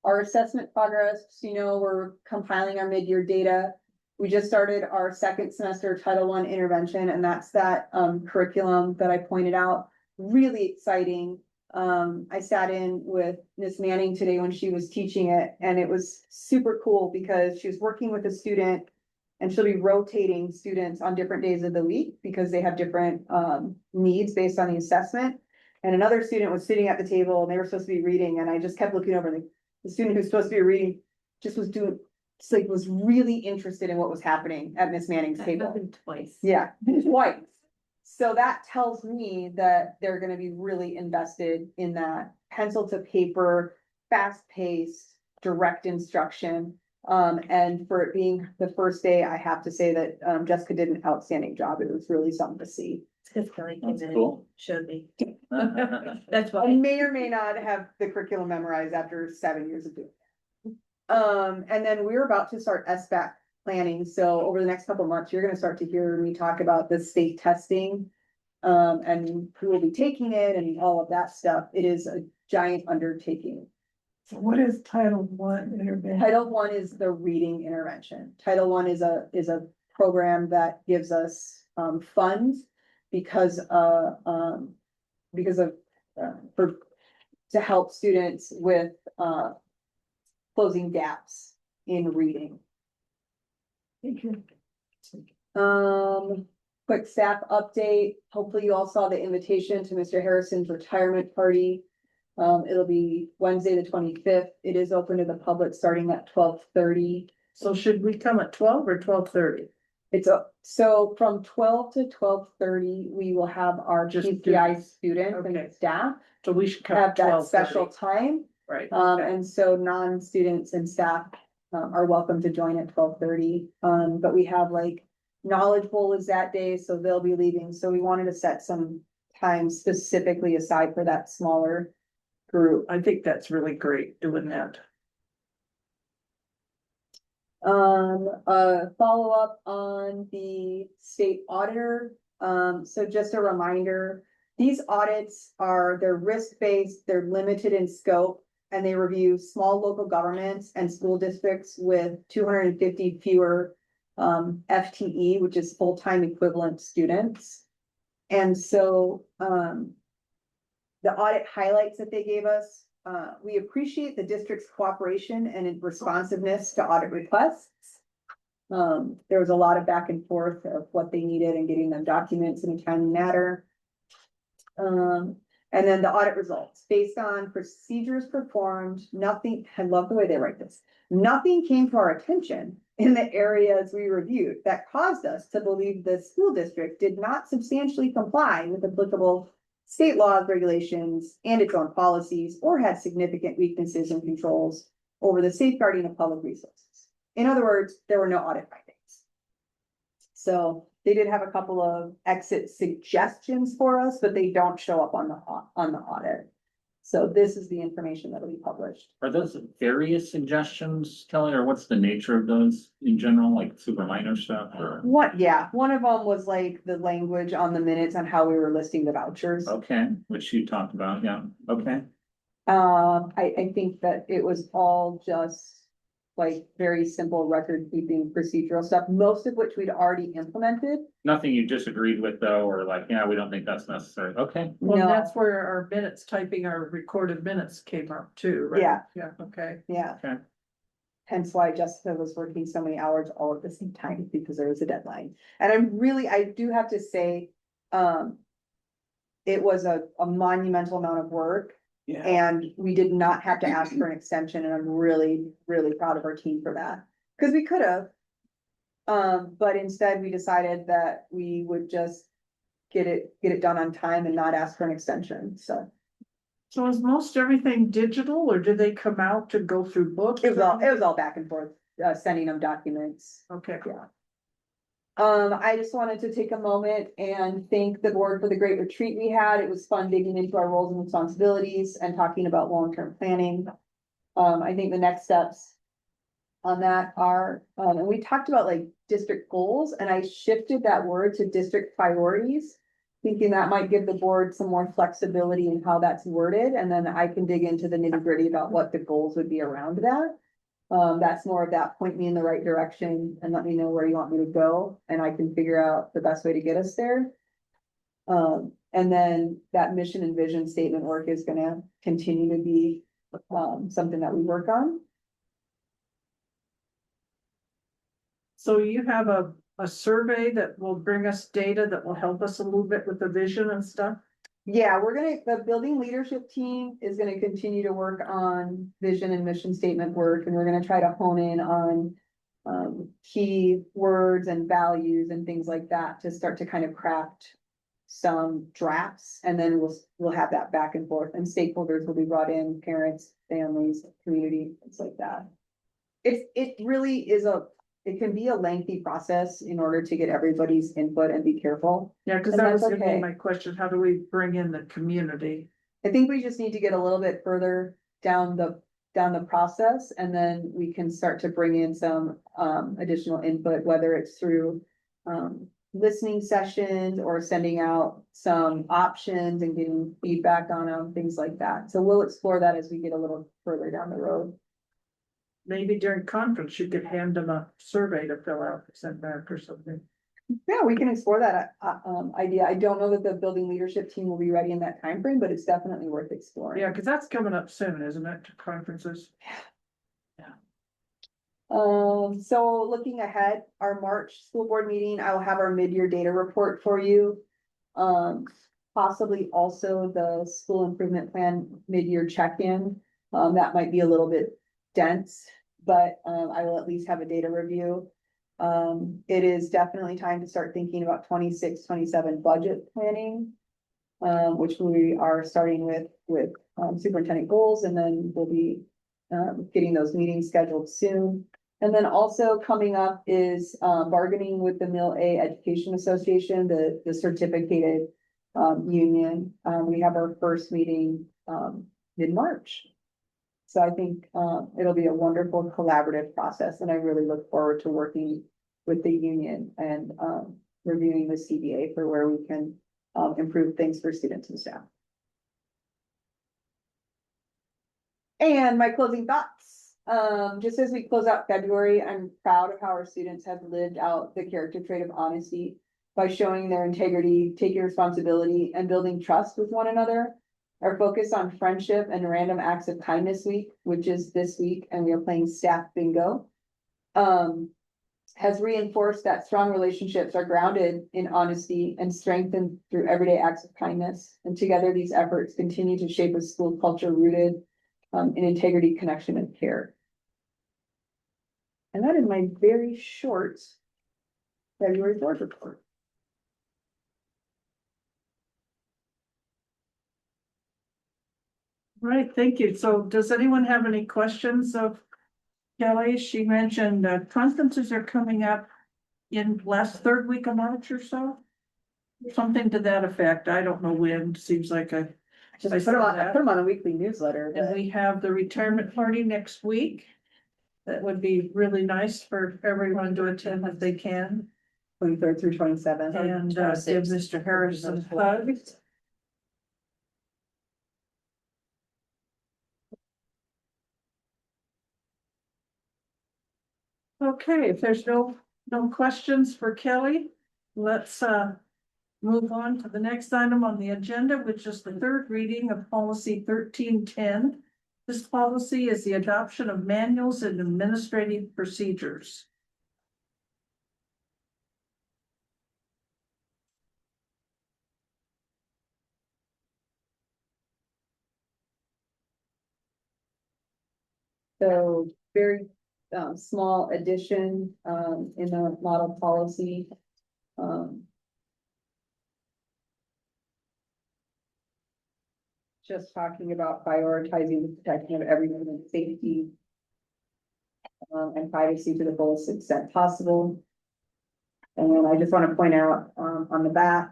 Our assessment progress, you know, we're compiling our mid-year data. We just started our second semester Title I intervention, and that's that curriculum that I pointed out. Really exciting. I sat in with Miss Manning today when she was teaching it, and it was super cool because she was working with a student, and she'll be rotating students on different days of the week because they have different needs based on the assessment. And another student was sitting at the table and they were supposed to be reading, and I just kept looking over, the student who's supposed to be reading just was doing, just like was really interested in what was happening at Miss Manning's That table. happened twice. Yeah, twice. So that tells me that they're gonna be really invested in that pencil to paper, fast paced, direct instruction. And for it being the first day, I have to say that Jessica did an outstanding job. It was really something to see. It's because Kelly came That's in cool. and showed me. That's I why. may or may not have the curriculum memorized after 7 years of doing it. And then we're about to start SBAC planning. So over the next couple of months, you're gonna start to hear me talk about the state testing. And who will be taking it and all of that stuff. It is a giant undertaking. So what is Title I intervention? Title I is the reading intervention. Title I is a program that gives us funds because because of, to help students with, closing gaps in reading. Quick staff update. Hopefully you all saw the invitation to Mr. Harrison's retirement party. It'll be Wednesday, the 25th. It is open to the public starting at 12:30. So should we come at 12 or 12:30? So from 12 to 12:30, we will have our Just PCI students Okay. and staff So we should come have at that 12:30. special time. Right. And so non-students and staff are welcome to join at 12:30. But we have like Knowledge Bowl is that day, so they'll be leaving. So we wanted to set some time specifically aside for that smaller group. I think that's really great doing that. A follow-up on the state auditor. So just a reminder, these audits they're risk-based, they're limited in scope, and they review small local governments and school districts with 250 fewer FTE, which is full-time equivalent students. And so, the audit highlights that they gave us, we appreciate the district's cooperation and responsiveness to audit requests. There was a lot of back and forth of what they needed and getting them documents in a timely manner. And then the audit results, based on procedures performed, nothing, I love the way they write this. Nothing came to our attention in the areas we reviewed that caused us to believe the school district did not substantially comply with applicable state laws, regulations, and its own policies, or had significant weaknesses and controls over the safeguarding of public resources. In other words, there were no audit findings. So they did have a couple of exit suggestions for us, but they don't show up on the audit. So this is the information that will be published. Are those various suggestions, Kelly, or what's the nature of those in general, like super minor stuff or? One of them was like the language on the minutes on how we were listing the vouchers. Okay, which you talked about, yeah, okay. I think that it was all just like very simple record keeping procedural stuff, most of which we'd already implemented. Nothing you disagreed with though, or like, yeah, we don't think that's necessary, okay. Well, No. that's where our minutes, typing our recorded minutes came up too, right? Yeah. Yeah, okay. Yeah. Okay. Hence why Jessica was working so many hours all at the same time because there was a deadline. And I do have to say, it was a monumental amount of work. Yeah. And we did not have to ask for an extension, and I'm really, really proud of our team for that, because we could have. But instead we decided that we would just get it done on time and not ask for an extension, so. So is most everything digital or did they come out to go through books? It was all back and forth, sending them documents. Okay. Yeah. I just wanted to take a moment and thank the board for the great retreat we had. It was fun digging into our roles and responsibilities and talking about long-term planning. I think the next steps on that are, and we talked about like district goals, and I shifted that word to district priorities, thinking that might give the board some more flexibility in how that's worded, and then I can dig into the nitty-gritty about what the goals would be around that. That's more of that point me in the right direction and let me know where you want me to go, and I can figure out the best way to get us there. And then that mission and vision statement work is gonna continue to be something that we work on. So you have a survey that will bring us data that will help us a little bit with the vision and stuff? Yeah, the building leadership team is gonna continue to work on vision and mission statement work, and we're gonna try to hone in on key words and values and things like that to start to kind of craft some drafts, and then we'll have that back and forth, and stakeholders will be brought in, parents, families, community, things like that. It really is it can be a lengthy process in order to get everybody's input and be careful. Yeah, because And that was that's gonna be okay. my question. How do we bring in the community? I think we just need to get a little bit further down the process, and then we can start to bring in some additional input, whether it's through listening sessions or sending out some options and getting feedback on them, things like that. So we'll explore that as we get a little further down the road. Maybe during conference, you could hand them a survey to fill out, send back or something. Yeah, we can explore that, idea. I don't know that the building leadership team will be ready in that time frame, but it's definitely worth exploring. Yeah, cause that's coming up soon, isn't it, to conferences? So looking ahead, our March school board meeting, I will have our mid-year data report for you. Possibly also the school improvement plan mid-year check-in. That might be a little bit dense, but, I will at least have a data review. It is definitely time to start thinking about 26, 27 budget planning. Which we are starting with superintendent goals, and then we'll be, getting those meetings scheduled soon. And then also coming up is, bargaining with the Mill A Education Association, the certificated, union. We have our first meeting, mid-March. So I think, it'll be a wonderful collaborative process, and I really look forward to working with the union and, reviewing the CBA for where we can, improve things for students and staff. And my closing thoughts, just as we close out February, I'm proud of how our students have lived out the character trait of honesty by showing their integrity, taking responsibility, and building trust with one another. Our focus on friendship and random acts of kindness week, which is this week, and we are playing staff bingo, has reinforced that strong relationships are grounded in honesty and strengthened through everyday acts of kindness. And together, these efforts continue to shape a school culture rooted, in integrity, connection, and care. And that is my very short February board report. Right, thank you. So does anyone have any questions of Kelly? She mentioned conferences are coming up in last third week of March or so. Something to that effect. I don't know when, seems like I Just I put saw them on, that. put them on a weekly newsletter. and But we have the retirement party next week. That would be really nice for everyone to attend if they can, 23rd through 27th. and give Mr. Harris a hug. Okay, if there's no questions for Kelly, let's move on to the next item on the agenda, which is the third reading of policy 1310. This policy is the adoption of manuals and administrative procedures. So very, small addition, in the model policy. Just talking about prioritizing the protection of everyone's safety, and privacy to the fullest extent possible. And then I just want to point out, on the back,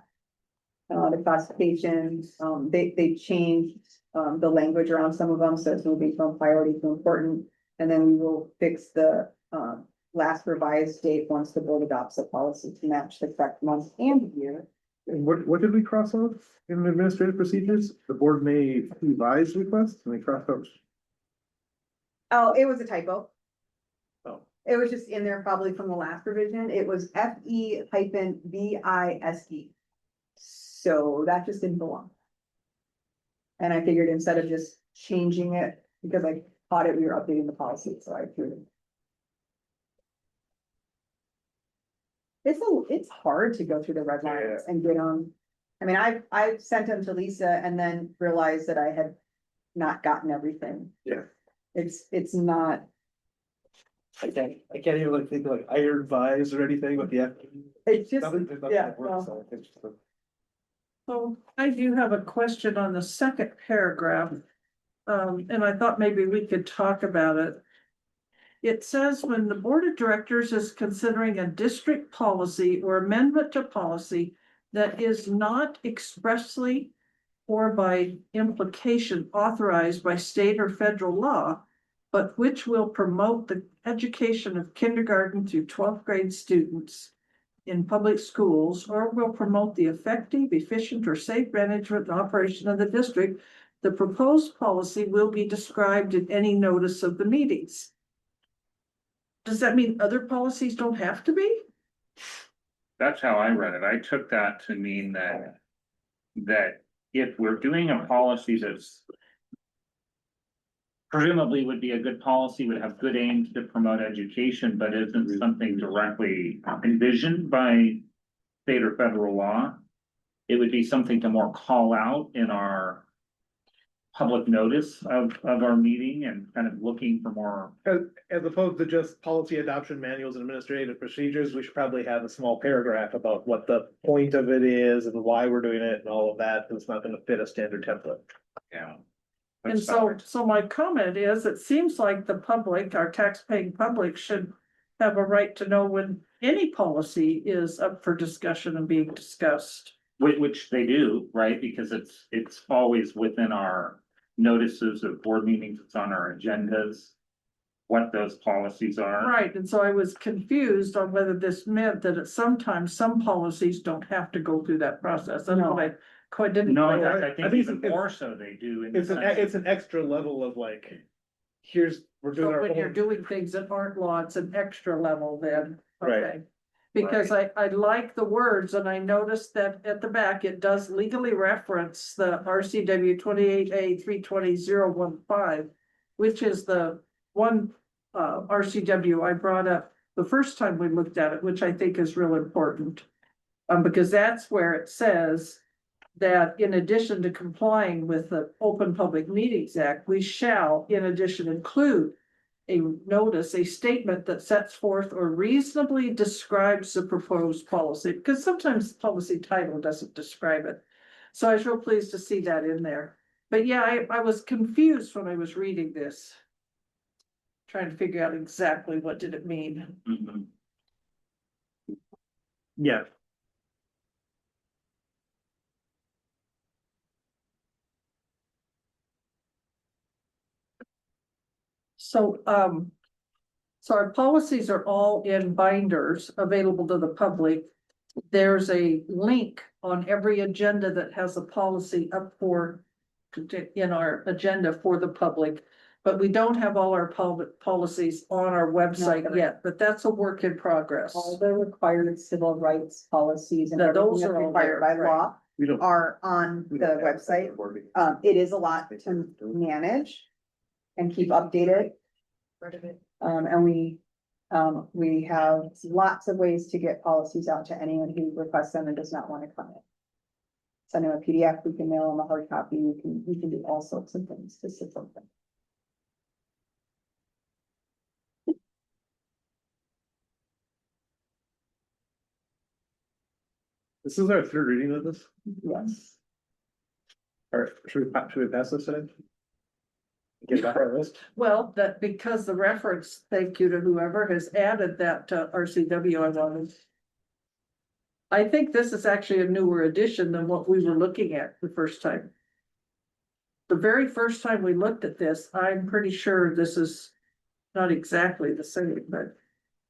the classifications, they changed, the language around some of them, so it's moving from priority to important. And then we will fix the, last revised date once the board adopts the policy to match the correct month and year. And what did we cross off in administrative procedures? The board may revise requests and we crossed out. Oh, it was a typo. Oh. It was just in there probably from the last revision. It was FE-BISE. So that just didn't belong. And I figured instead of just changing it, because I thought we were updating the policy, so I threw it. It's hard to go through the red lines and get on. I mean, I've sent them to Lisa and then realized that I had not gotten everything. Yeah. It's not. I can't even like think of like iron vise or anything with the F. It's just, Nothing- there's nothing yeah, that works, well. so it's just a- So I do have a question on the second paragraph. And I thought maybe we could talk about it. It says when the board of directors is considering a district policy or amendment to policy that is not expressly or by implication authorized by state or federal law, but which will promote the education of kindergarten through 12th grade students in public schools, or will promote the effective, efficient, or safe management and operation of the district, the proposed policy will be described in any notice of the meetings. Does that mean other policies don't have to be? that's how I read it. I took that to mean that if we're doing a policy that's presumably would be a good policy, would have good aims to promote education, but isn't something directly envisioned by state or federal law, it would be something to more call out in our public notice of our meeting and kind of looking for more. As opposed to just policy adoption manuals and administrative procedures, we should probably have a small paragraph about what the point of it is and why we're doing it and all of that. It's not gonna fit a standard template. Yeah. And so my comment is, it seems like the public, our tax-paying public, should have a right to know when any policy is up for discussion and being discussed. Which they do, right? Because it's always within our notices of board meetings, it's on our agendas. What those policies are. Right, and so I was confused on whether this meant that at sometimes some policies don't have to go through that process. That's what I quite didn't. No, quite- I I think think even it's- more so they do. In the It's sense- an extra level of like, we're So doing our when you're own. doing things that aren't law, it's an extra level then, Right. okay? Because I like the words and I noticed that at the back, it does legally reference the RCW 28A 320.015, which is the one RCW I brought up the first time we looked at it, which I think is real important. Because that's where it says that in addition to complying with the Open Public Meetings Act, we shall in addition include a notice, a statement that sets forth or reasonably describes the proposed policy, because sometimes the policy title doesn't describe it. So I was real pleased to see that in there. But yeah, I was confused when I was reading this. Trying to figure out exactly what did it mean. Mhm. Yeah. So our policies are all in binders available to the public. There's a link on every agenda that has a policy up for in our agenda for the public. But we don't have all our public policies on our website yet, but that's a work in progress. All the required civil rights policies and Now, everything those that's are all required by there, right. law We don't. are on the website. It is a lot to manage and keep updated. And we have lots of ways to get policies out to anyone who requests them and does not want to come in. Send them a PDF, we can mail them a hard copy, we can do all sorts of things to support them. This is our third reading of this. Yes. All right, should we pass this today? Get back our list. Well, that because the reference, thank you to whoever has added that to RCW, I wanted. I think this is actually a newer edition than what we were looking at the first time. The very first time we looked at this, I'm pretty sure this is not exactly the same, but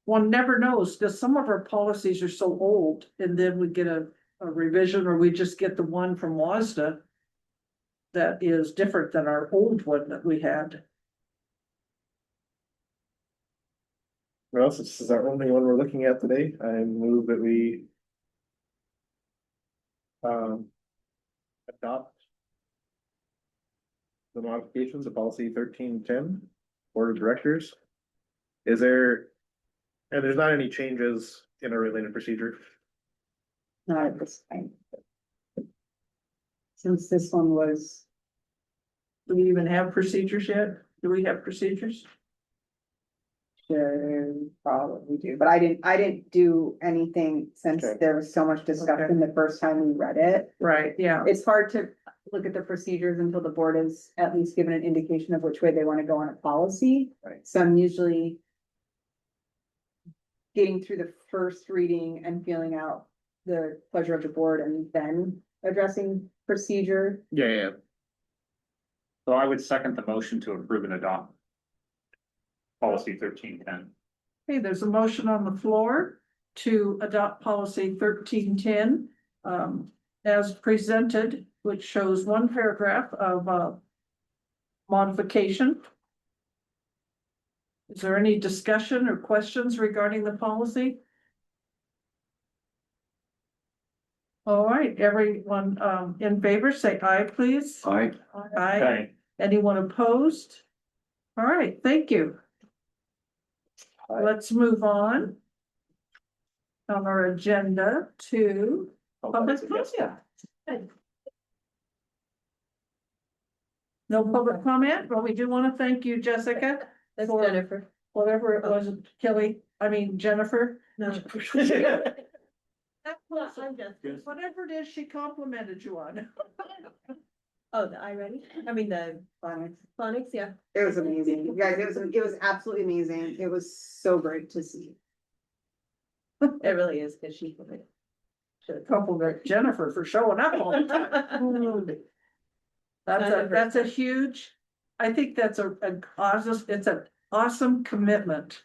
one never knows, because some of our policies are so old and then we get a revision or we just get the one from WASDA that is different than our old one that we had. Well, since this is our only one we're looking at today, I move that we adopt the modifications of policy 1310 board of directors. Is there, and there's not any changes in a related procedure? Not at this time. Since this one was, Do we even have procedures yet? Do we have procedures? probably do, but I didn't do anything since Okay. there was so much discussion the first time we read it. Right, yeah. It's hard to look at the procedures until the board is at least given an indication of which way they want to go on a policy. Right. So I'm usually getting through the first reading and feeling out the pleasure of the board and then addressing procedure. Yeah. So I would second the motion to approve and adopt. Policy 1310. Okay, there's a motion on the floor to adopt policy 1310 as presented, which shows one paragraph of modification. Is there any discussion or questions regarding the policy? All right, everyone, in favor, say aye, please. Aye. Aye. Okay, Anyone opposed? All right, thank you. Aye. Let's move on our agenda to public comment. No public comment, but we do want to thank you, Jessica, That's for Jennifer. whatever it was, Kelly, Jennifer. No. Whatever it is she complimented you on. Oh, the I ready? I mean, the phonics, yeah. It was amazing, you guys, it was absolutely amazing, it was so great to see. It really is, cause she. Compliment Jennifer for showing up all the time. That's a huge, I think that's an awesome, it's an awesome commitment.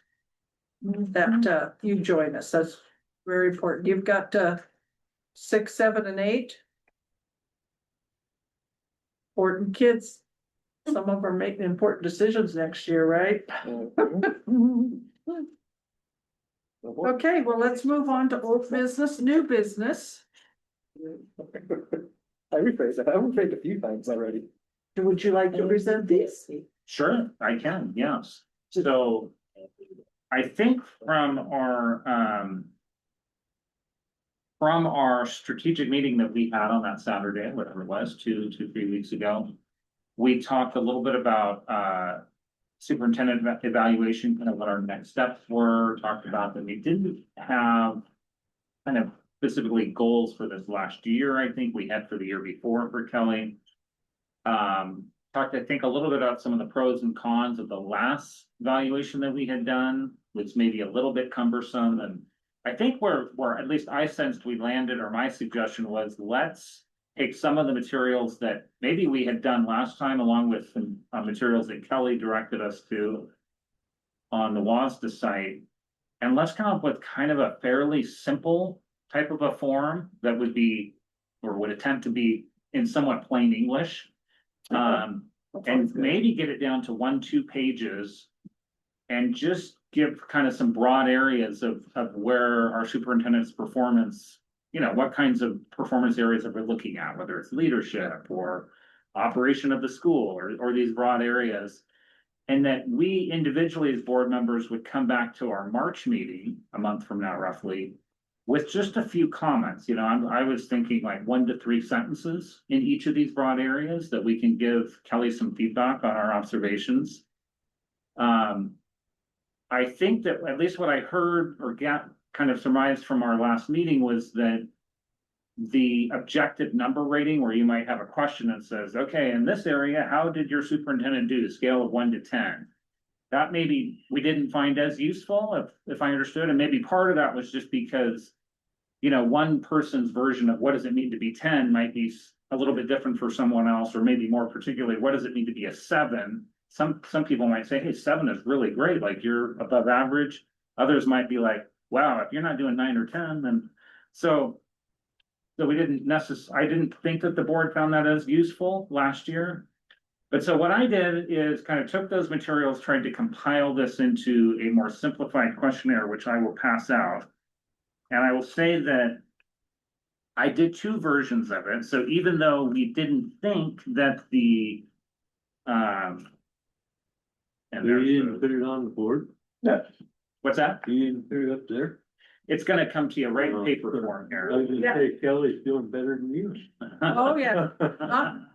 That you join us, that's very important. You've got 6, 7, and 8. Important kids. Some of them are making important decisions next year, right? Okay, well, let's move on to old business, new business. I rephrased it, I've rephrased a few times already. Would you like to present these? sure, I can, yes. So I think from our strategic meeting that we had on that Saturday, whatever it was, 3 weeks ago, we talked a little bit about superintendent evaluation, kind of what our next steps were, talked about that we didn't have kind of specifically goals for this last year. I think we had for the year before for Kelly. Talked, I think, a little bit about some of the pros and cons of the last evaluation that we had done, which may be a little bit cumbersome. And I think where at least I sensed we landed, or my suggestion was, let's take some of the materials that maybe we had done last time, along with some materials that Kelly directed us to on the WASDA site, and let's come up with kind of a fairly simple type of a form that would be, or would attempt to be, in somewhat plain English. And maybe get it down to 1-2 pages and just give kind of some broad areas of where our superintendent's performance, what kinds of performance areas that we're looking at, whether it's leadership or operation of the school or these broad areas. And that we individually as board members would come back to our March meeting, a month from now roughly, with just a few comments. I was thinking like 1 to 3 sentences in each of these broad areas that we can give Kelly some feedback on our observations. I think that at least what I heard or kind of surmised from our last meeting was that the objective number rating, where you might have a question that says, okay, in this area, how did your superintendent do? Scale of 1 to 10. That maybe we didn't find as useful, if I understood, and maybe part of that was just because, one person's version of what does it mean to be 10 might be a little bit different for someone else, or maybe more particularly, what does it mean to be a 7? Some people might say, hey, 7 is really great, like you're above average. Others might be like, wow, if you're not doing 9 or 10, then so we didn't I didn't think that the board found that as useful last year. But so what I did is kind of took those materials, tried to compile this into a more simplified questionnaire, which I will pass out. And I will say that I did 2 versions of it. So even though we didn't think that the and You didn't put it on the board? what's that? You didn't put it up there? It's gonna come to you right in paper form I here. was gonna say Kelly's doing better than you. Oh, yeah. I'm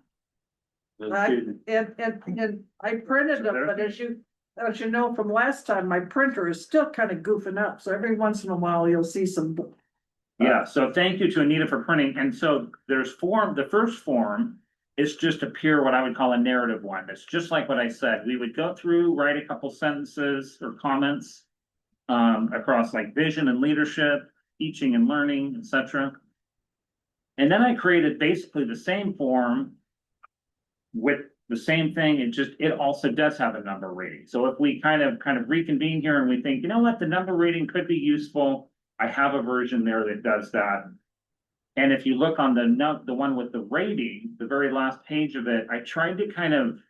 kidding. And I printed them, but as you know from last time, my printer is still kind of goofing up, so every once in a while you'll see some. Yeah, so thank you to Anita for printing. And so there's the first form is just a pure, what I would call a narrative one. It's just like what I said. We would go through, write a couple sentences or comments across like vision and leadership, teaching and learning, etc. And then I created basically the same form with the same thing. It also does have a number rating. So if we kind of reconvene here and we think, you know what, the number rating could be useful, I have a version there that does that. And if you look on the one with the rating, the very last page of it, I tried to kind of,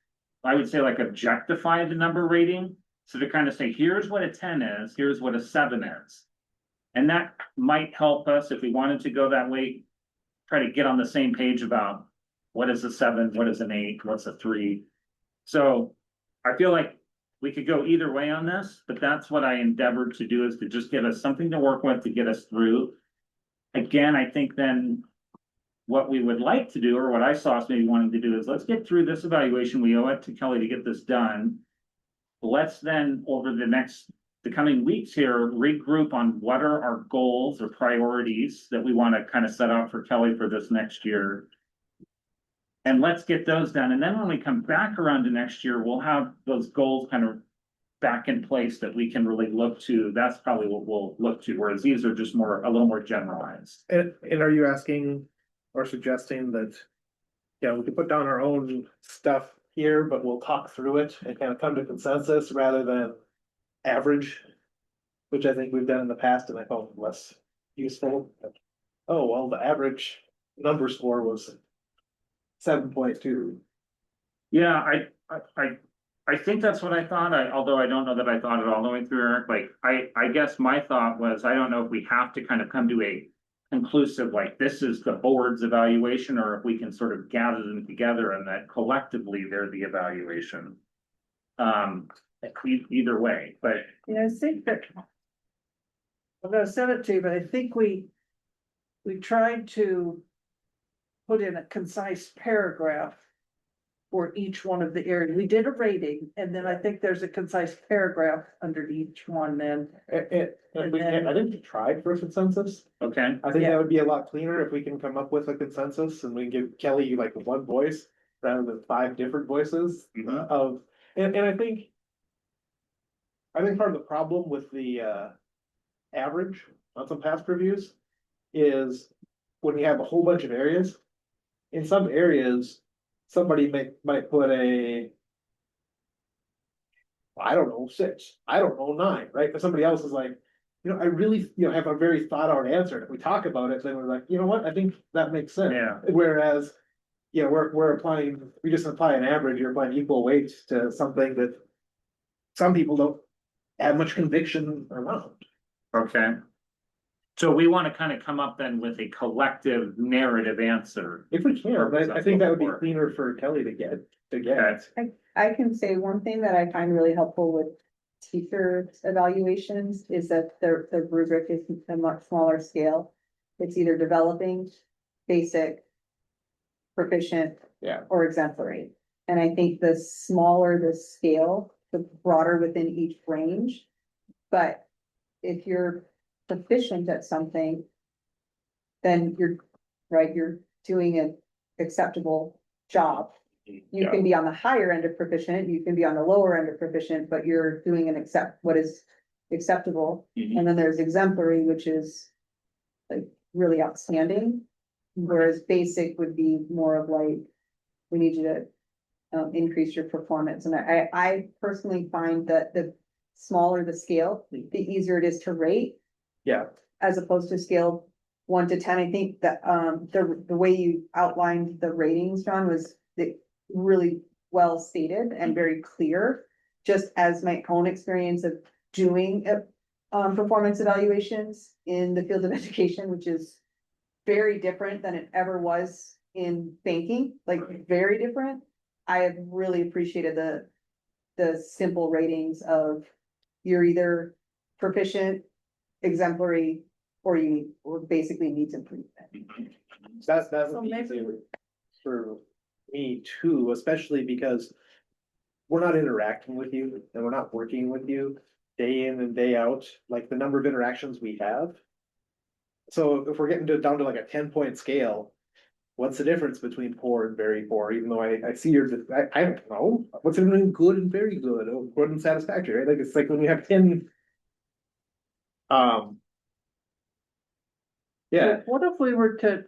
I would say, like objectify the number rating. So to kind of say, here's what a 10 is, here's what a 7 is. And that might help us if we wanted to go that way, try to get on the same page about what is a 7, what is an 8, what's a 3. So I feel like we could go either way on this, but that's what I endeavored to do, is to just give us something to work with to get us through. Again, I think then what we would like to do, or what I saw us maybe wanting to do, is let's get through this evaluation. We owe it to Kelly to get this done. Let's then, over the coming weeks here, regroup on what are our goals or priorities that we want to kind of set out for Kelly for this next year. And let's get those done. And then when we come back around to next year, we'll have those goals kind of back in place that we can really look to. That's probably what we'll look to, whereas these are just a little more generalized. And are you asking or suggesting that, yeah, we could put down our own stuff here, but we'll talk through it and kind of come to consensus rather than average, which I think we've done in the past and I found less useful. Oh, well, the average number score was 7.2. Yeah, I think that's what I thought. Although I don't know that I thought it all the way through, Eric. Like, I guess my thought was, I don't know if we have to kind of come to a conclusive, like, this is the board's evaluation, or if we can sort of gather them together and that collectively they're the evaluation. Either way, but Yeah, I think that. I'm gonna send it to you, but I think we tried to put in a concise paragraph for each one of the areas. We did a rating, and then I think there's a concise paragraph under each one then. I think we tried for a consensus. okay. I think Yeah. that would be a lot cleaner if we can come up with a consensus and we can give Kelly like one voice rather than 5 different voices Mhm. of, and I think. I think part of the problem with the average on some past reviews is when you have a whole bunch of areas. In some areas, somebody might put I don't know, 6, I don't know, 9, right? But somebody else is like, I really, have a very thought out answer. And if we talk about it, then we're like, you know what, I think that makes sense. Yeah. Whereas, we just apply an average, you're applying equal weight to something that some people don't have much conviction around. Okay. So we want to kind of come up then with a collective narrative answer. If we can, I think that would be cleaner for Kelly to get. I can say one thing that I find really helpful with teacher evaluations is that the rubric is a much smaller scale. It's either developing, basic, proficient. Yeah. Or exemplary. And I think the smaller the scale, the broader within each range. But if you're proficient at something, then you're doing an acceptable job. You can be on the higher end of proficient, you can be on the lower end of proficient, but you're doing what is acceptable. Mhm. And then there's exemplary, which is like really outstanding. Whereas basic would be more of like, we need you to increase your performance. And I personally find that the smaller the scale, the easier it is to rate. Yeah. As opposed to scale 1 to 10. I think that the way you outlined the ratings, John, was really well stated and very clear. Just as my own experience of doing performance evaluations in the field of education, which is very different than it ever was in banking, like very different. I have really appreciated the simple ratings of you're either proficient, exemplary, or basically needs improvement. That So would be maybe- easier for me too, especially because we're not interacting with you and we're not working with you day in and day out, like the number of interactions we have. So if we're getting down to like a 10-point scale, what's the difference between poor and very poor? Even though I see I don't know, what's in between good and very good, or good and satisfactory, right? Like, it's like when we have 10. Yeah, What if we were to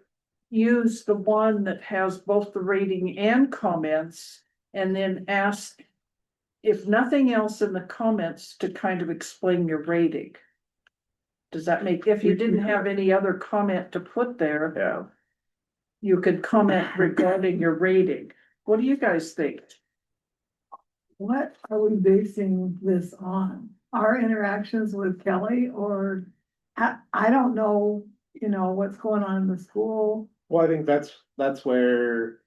use the one that has both the rating and comments and then ask, if nothing else in the comments, to kind of explain your rating? Does that if you didn't have any other comment to put there, yeah. you could comment regarding your rating? What do you guys think? What are we basing this on? Our interactions with Kelly, or I don't know, what's going on in the school. Well, I think that's where,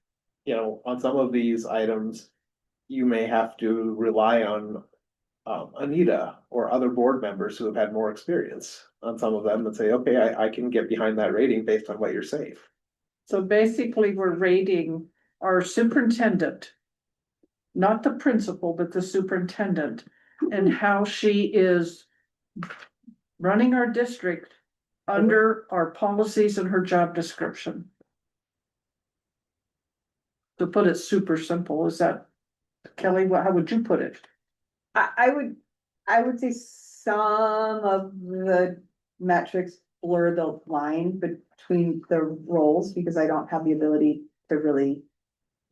you know, on some of these items, you may have to rely on Anita or other board members who have had more experience on some of them and say, okay, I can get behind that rating based on what you're saying. So basically, we're rating our superintendent, not the principal, but the superintendent, and how she is running our district under our policies and her job description. To put it super simple, is that, Kelly, how would you put it? I would say some of the metrics blur the line between the roles because I don't have the ability to really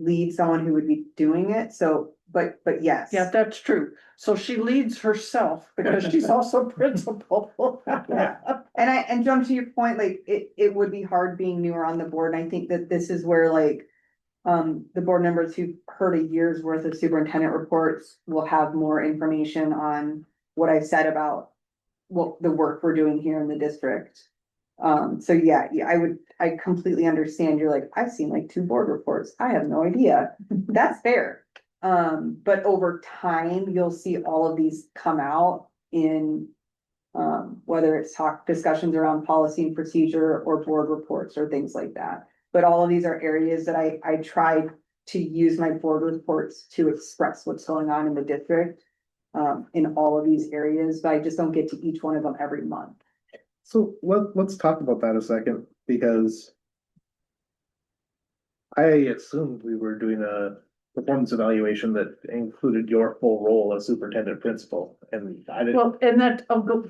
lead someone who would be doing it. So, but yes. Yeah, that's true. So she leads herself because she's also principal. Yeah. And John, to your point, like it would be hard being newer on the board. And I think that this is where like the board members who've heard a year's worth of superintendent reports will have more information on what I've said about what the work we're doing here in the district. So yeah, I completely understand. You're like, I've seen like 2 board reports. I have no idea. That's fair. But over time, you'll see all of these come out in whether it's discussions around policy and procedure or board reports or things like that. But all of these are areas that I tried to use my board reports to express what's going on in the district. In all of these areas, but I just don't get to each one of them every month. So let's talk about that a second, because I assumed we were doing a performance evaluation that included your full role as superintendent principal, and I didn't. Well, and that, I'll go,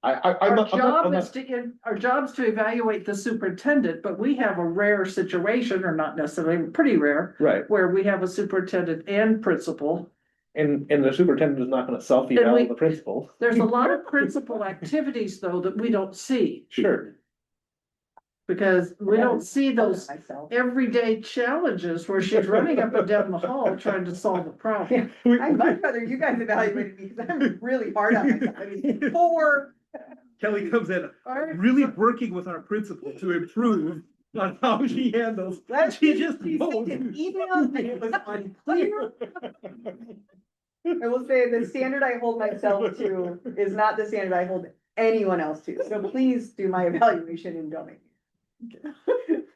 I'm our not- job is our job's to evaluate the superintendent, but we have a rare situation, or not necessarily, pretty rare, Right, where we have a superintendent and principal. and the superintendent is not gonna And we- self-eval the principal. There's a lot of principal activities, though, that we don't see, Sure. because we don't see those Myself. everyday challenges where she's running up and down the hall trying to solve a problem. I'd much rather you guys evaluated me because I'm really hard on myself. I mean, 4. Kelly comes in Alright, really working with our principal to improve on how she handles. She just She sent knows. an email and it was unclear. I will say the standard I hold myself to is not the standard I hold anyone else to. So please do my evaluation and don't make me.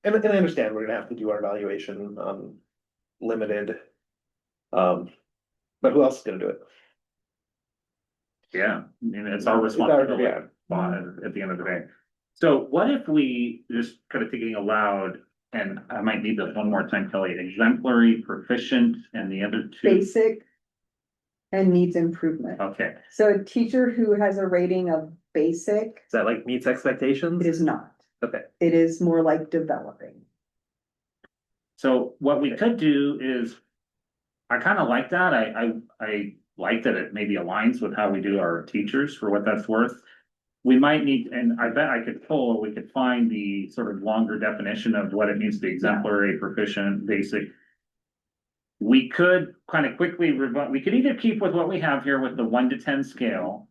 And I understand we're gonna have to do our evaluation limited. But who else is gonna do it? Yeah, I mean, it's our It's our- responsibility yeah. at the end of the day. So what if we just kind of thinking aloud, and I might need this one more time, Kelly, exemplary, proficient, and the other 2? Basic and needs improvement. Okay, So a teacher who has a rating of basic, Is that like meets expectations? it is not. Okay. It is more like developing. so what we could do is, I kind of like that, I like that it maybe aligns with how we do our teachers, for what that's worth. We might need, and I bet I could pull, or we could find the sort of longer definition of what it means to be exemplary, proficient, basic. We could kind of quickly we could either keep with what we have here with the 1 to 10 scale.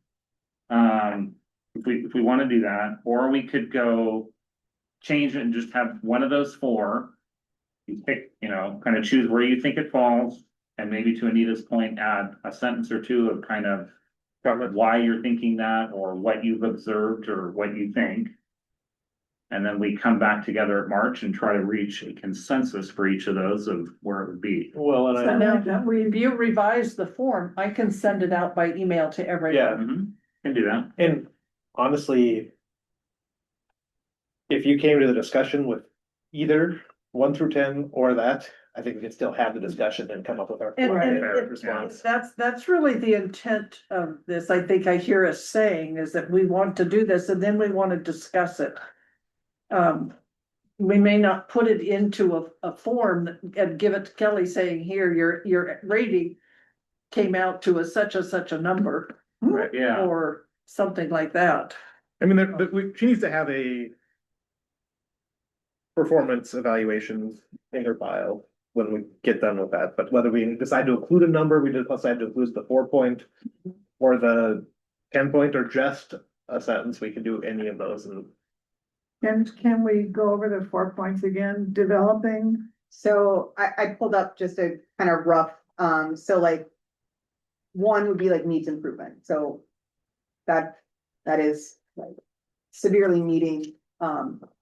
If we want to do that, or we could go change it and just have one of those 4. You pick, kind of choose where you think it falls, and maybe to Anita's point, add a sentence or 2 of kind of why you're thinking that, or what you've observed, or what you think. And then we come back together at March and try to reach a consensus for each of those of where it would be. Well, and So now, if you revise the form, I can send it out by email to everyone. Yeah. Can do that. And honestly, if you came to the discussion with either 1 through 10 or that, I think we can still have the discussion and come up with our And- fair and- response. That's really the intent of this, I think I hear us saying, is that we want to do this and then we want to discuss it. We may not put it into a form and give it to Kelly saying, here, your rating came out to such a number, Right, yeah. or something like that. I mean, she needs to have a performance evaluation in her file when we get done with that, but whether we decide to include a number, we decide to include the 4 point or the 10 point, or just a sentence, we can do any of those and. Can we go over the 4 points again? Developing, So I pulled up just a kind of rough, so like. One would be like needs improvement, so. That is like severely needing,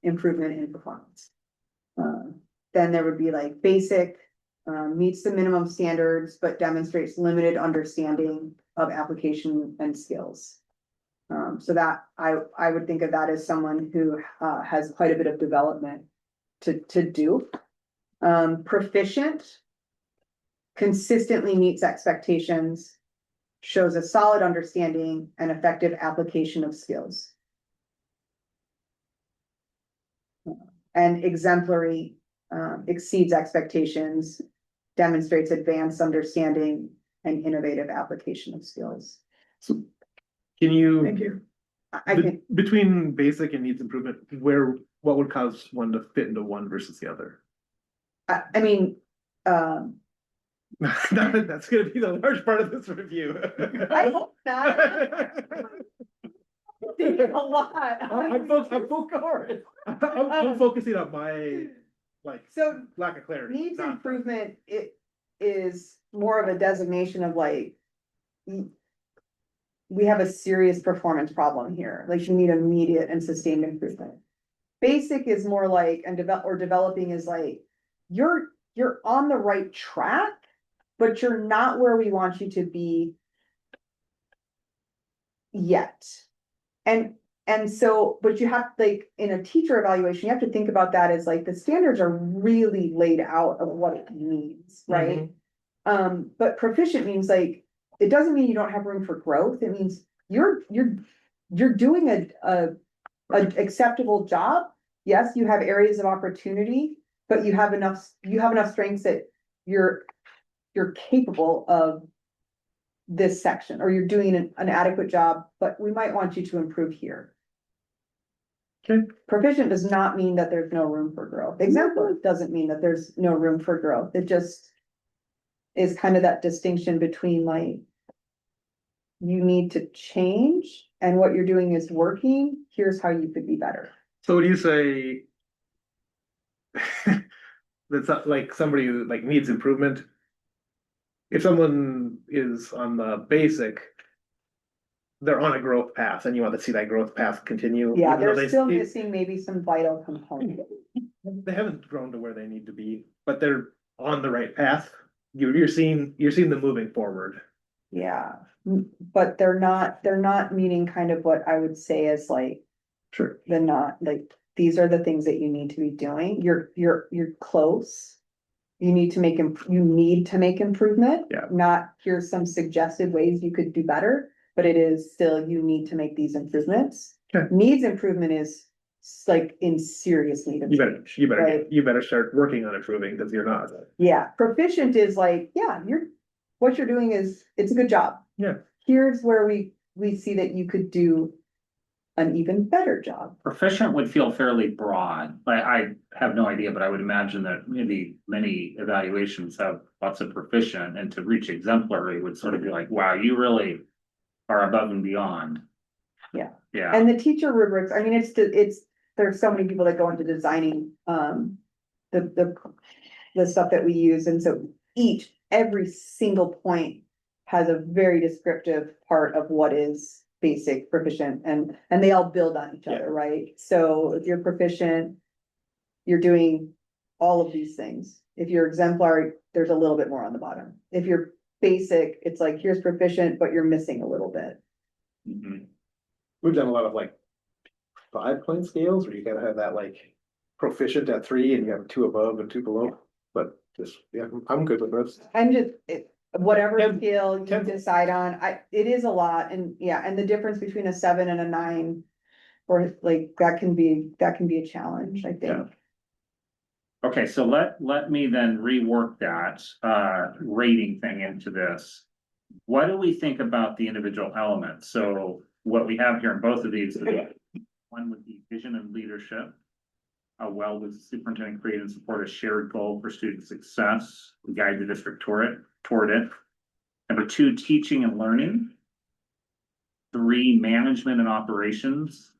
improvement in performance. Then there would be like basic, meets the minimum standards, but demonstrates limited understanding of application and skills. So that I would think of that as someone who, has quite a bit of development to do. Proficient. Consistently meets expectations, shows a solid understanding and effective application of skills. And exemplary, exceeds expectations, demonstrates advanced understanding and innovative application of skills. Can you, thank you. I can, between basic and needs improvement, what would cause one to fit into one versus the other? I mean, That's gonna be the large part of this review. I hope not. A lot. I'm focusing on my, like, So lack of clarity. needs not- improvement, it is more of a designation of like. We have a serious performance problem here, like you need immediate and sustained improvement. Basic is more like, and developing is like, you're on the right track, but you're not where we want you to be. Yet. And so, but you have, like, in a teacher evaluation, you have to think about that as like, the standards are really laid out of what it means, right? But proficient means like, it doesn't mean you don't have room for growth, it means you're doing a acceptable job. Yes, you have areas of opportunity, but you have enough strengths that you're capable of this section, or you're doing an adequate job, but we might want you to improve here. Okay. Proficient does not mean that there's no room for growth. Exemplary doesn't mean that there's no room for growth. It just is kind of that distinction between like, you need to change and what you're doing is working. Here's how you could be better. So would you say? That's not like somebody who like needs improvement. If someone is on the basic. They're on a growth path and you want to see that growth path continue. Yeah, even though they're still they- missing maybe some vital components. They haven't grown to where they need to be, but they're on the right path. You're seeing them moving forward. Yeah, but they're not meeting kind of what I would say is like, Sure. these are the things that you need to be doing. You're close. You need to make improvement. Yeah. Not, here's some suggested ways you could do better, but it is still, you need to make these improvements. Okay. Needs improvement is like in serious need of change. right? You better start working on improving because you're not. Yeah, proficient is like, yeah, what you're doing is, it's a good job. Yeah. Here's where we see that you could do an even better job. Proficient would feel fairly broad. I have no idea, but I would imagine that maybe many evaluations have lots of proficient, and to reach exemplary would sort of be like, wow, you really are above and beyond. Yeah. Yeah, And the teacher rubrics, I mean, there's so many people that go into designing, the stuff that we use, and so every single point has a very descriptive part of what is basic, proficient, and they all build on each other, right? So if you're proficient, you're doing all of these things. If you're exemplary, there's a little bit more on the bottom. If you're basic, it's like, here's proficient, but you're missing a little bit. Mhm. We've done a lot of like 5-point scales where you gotta have that like proficient at 3 and you have 2 above and 2 below. But just, yeah, I'm good with this. I'm just, whatever Ten- scale you 10. decide on, it is a lot, and yeah, and the difference between a 7 and a 9. Or like, that can be a challenge, I Yeah. think. Okay, so let me then rework that rating thing into this. What do we think about the individual elements? So what we have here in both of these, one would be vision and leadership. How well does the superintendent create and support a shared goal for student success? We guide the district toward it. Number 2, teaching and learning. 3, management and operations.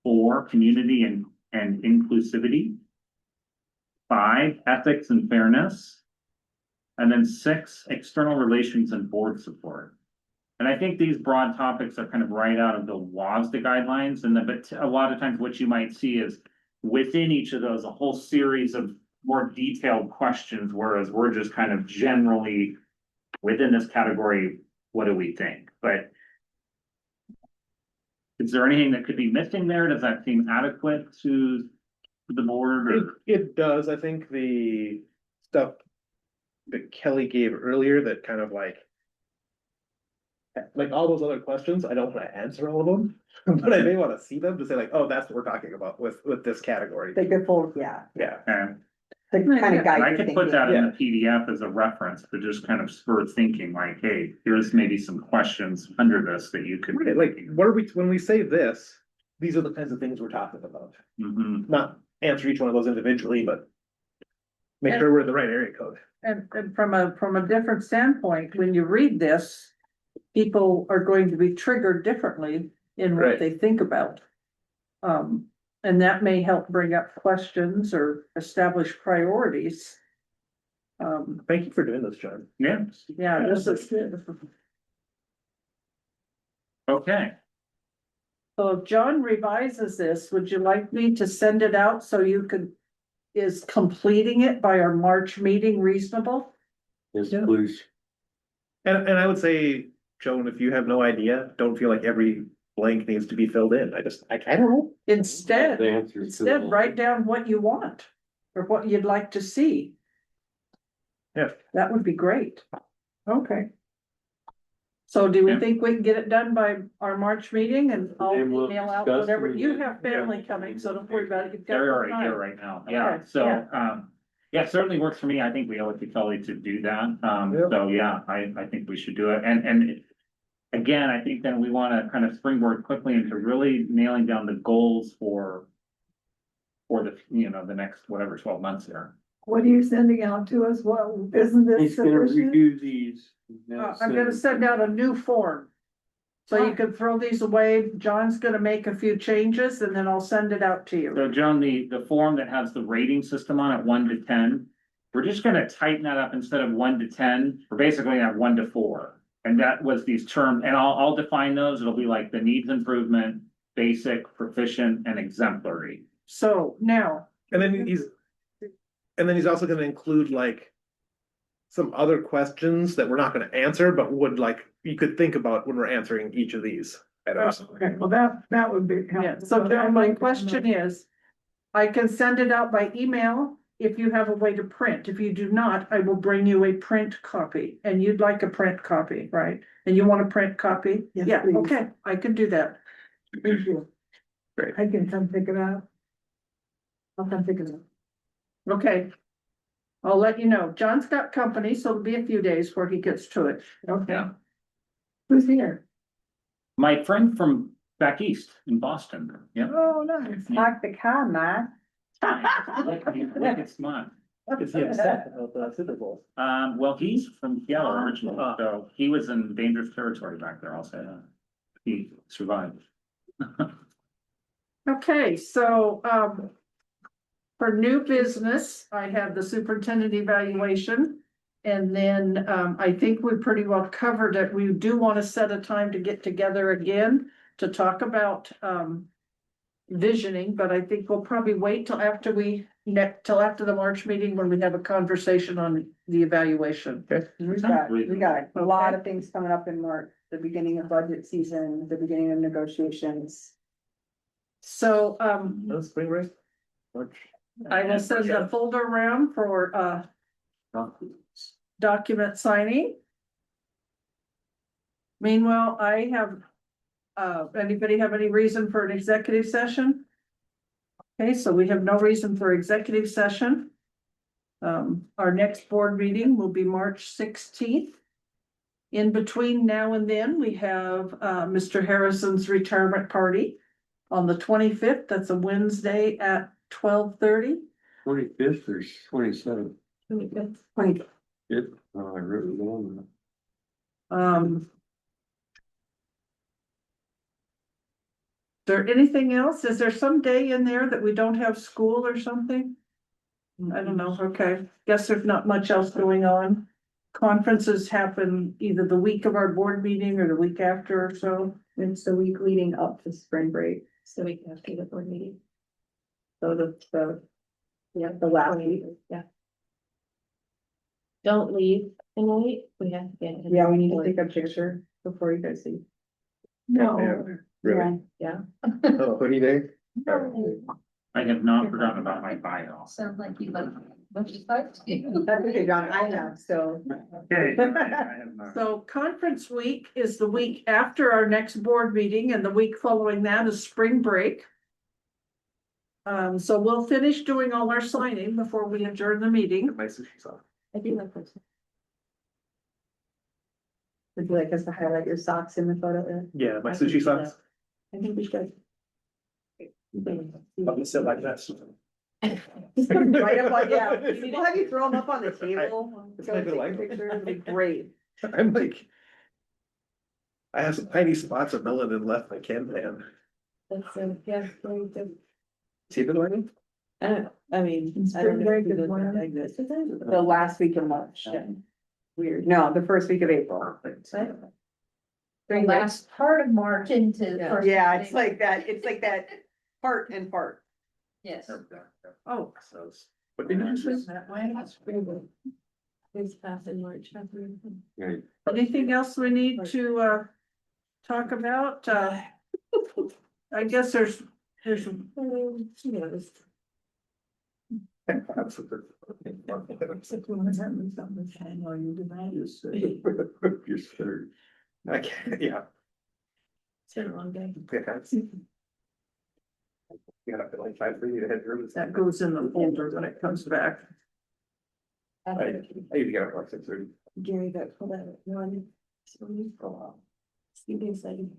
4, community and inclusivity. 5, ethics and fairness. And then 6, external relations and board support. And I think these broad topics are kind of right out of the WASDA guidelines, and but a lot of times what you might see is within each of those, a whole series of more detailed questions, whereas we're just kind of generally within this category, what do we think? But is there anything that could be missing there? Does that seem adequate to the board? Or? It does, I think the stuff that Kelly gave earlier that kind of like all those other questions, I don't want to answer all of them, but I may want to see them to say like, oh, that's what we're talking about with this category. They could fold, yeah, Yeah. And to kind of guide I your could put thinking. that in the PDF as a reference to just kind of spur thinking, like, hey, here's maybe some questions under this that you could. Right, like, what are we, when we say this, these are the kinds of things we're talking about. Mhm. Not answer each one of those individually, but make sure we're in the right area code. And from a different standpoint, when you read this, people are going to be triggered differently in what Right. they think about. And that may help bring up questions or establish priorities. Thank you for doing this, John. Yeah, Yeah, this is, okay. so if John revises this, would you like me to send it out so you could, is completing it by our March meeting reasonable? Yes, Yeah. please. And I would say, Joan, if you have no idea, don't feel like every blank needs to be filled in. I don't know. The answers to them. Write down what you want or what you'd like to see. Yeah. That would be great. Okay. So do we Yeah. think we can get it done by our March meeting and I'll Then we'll email out discuss whatever, and you then- have family coming, so don't worry about it. You've got They're more already here time. right now. Yeah, Okay, so, yeah. yeah, it certainly works for me. I think we owe it to Kelly to do that. Yep. So yeah, I think we should do it. And again, I think then we want to kind of springboard quickly into really nailing down the goals for the, the next, whatever, 12 months here. What are you sending out to us? Well, isn't this He's gonna sufficient? review these. I'm gonna send out a new form. So you can throw these away. John's gonna make a few changes and then I'll send it out to you. So Joan, the form that has the rating system on it, 1 to 10, we're just gonna tighten that up. Instead of 1 to 10, we're basically gonna have 1 to 4. And that was these terms, and I'll define those. It'll be like the needs improvement, basic, proficient, and exemplary. So now, And then he's also gonna include like some other questions that we're not gonna answer, but would like, you could think about when we're answering each of these items. Okay, well, that would be. yeah, helpful. so now my question is, I can send it out by email if you have a way to print. If you do not, I will bring you a print copy and you'd like a print copy, right? And you want a print copy? Yes, Yeah, please. okay, I can do that. Thank you. Great. I can come pick it up. I'll come pick it up. Okay. I'll let you know. John's got company, so it'll be a few days before he gets to it. Okay. Yeah. Who's here? My friend from back east in Boston. Yeah. Oh, nice. Park the car, man. Wicked smart. Is he upset about the Super Bowl? Well, he's from Seattle Oh. originally, so he was in dangerous territory back there, I'll say that. He survived. Okay, so, for new business, I have the superintendent evaluation. And then, I think we pretty well covered it. We do want to set a time to get together again to talk about, visioning, but I think we'll probably wait till after till after the March meeting when we have a conversation on the evaluation. We got a lot of things coming up in March, the beginning of budget season, the beginning of negotiations. So, No spring break? March. I will send a folder around for, document signing. Meanwhile, I have, anybody have any reason for an executive session? Okay, so we have no reason for executive session. Our next board meeting will be March 16th. In between now and then, we have, Mr. Harrison's retirement party on the 25th. That's a Wednesday at 12:30. 25th or 27th? 25th. Yep. Oh, I wrote it down. there anything else? Is there some day in there that we don't have school or something? I don't know, okay, guess there's not much else going on. Conferences happen either the week of our board meeting or the week after or so. It's the week leading up to spring break, So we can have to the board meeting. so the last week. Yeah. Don't leave tonight, we have to get. Yeah, we need to take a picture before you guys leave. No, Really? Yeah. Oh, hoodie day? I have not forgotten about my bio. Sounds like you love, what you like. That's okay, John, I have, so. Okay. I have not. So conference week is the week after our next board meeting, and the week following that is spring break. So we'll finish doing all our signing before we adjourn the meeting. My sushi sauce. I do like this. Would you like us to highlight your socks in the photo? Yeah, my sushi sauce. I think we should. Let me sit like this. Just put them right up on, yeah, we'll have you throw them up on the table. It's Go my take a delight. picture, it'll be great. I'm like. I have some tiny spots of melanin left in my can pan. That's, yeah, very good. See the lining? I mean. It's I don't been know very if you good look one. like this. The last week of March. Weird, no, the first week of April. The last part of March into. Yeah. first Yeah, of it's like that part and part. Yes. Oh, so. What did you say? that way. It's past in March. Right. Anything else we need to talk about? I guess there's. You're third. I can't, yeah. It's been a long day. You got up at like 5:30 to head through. That goes in the folder when it comes back. I usually get up at like 6:30. Gary got pulled out at one. So we go off. Steve excited.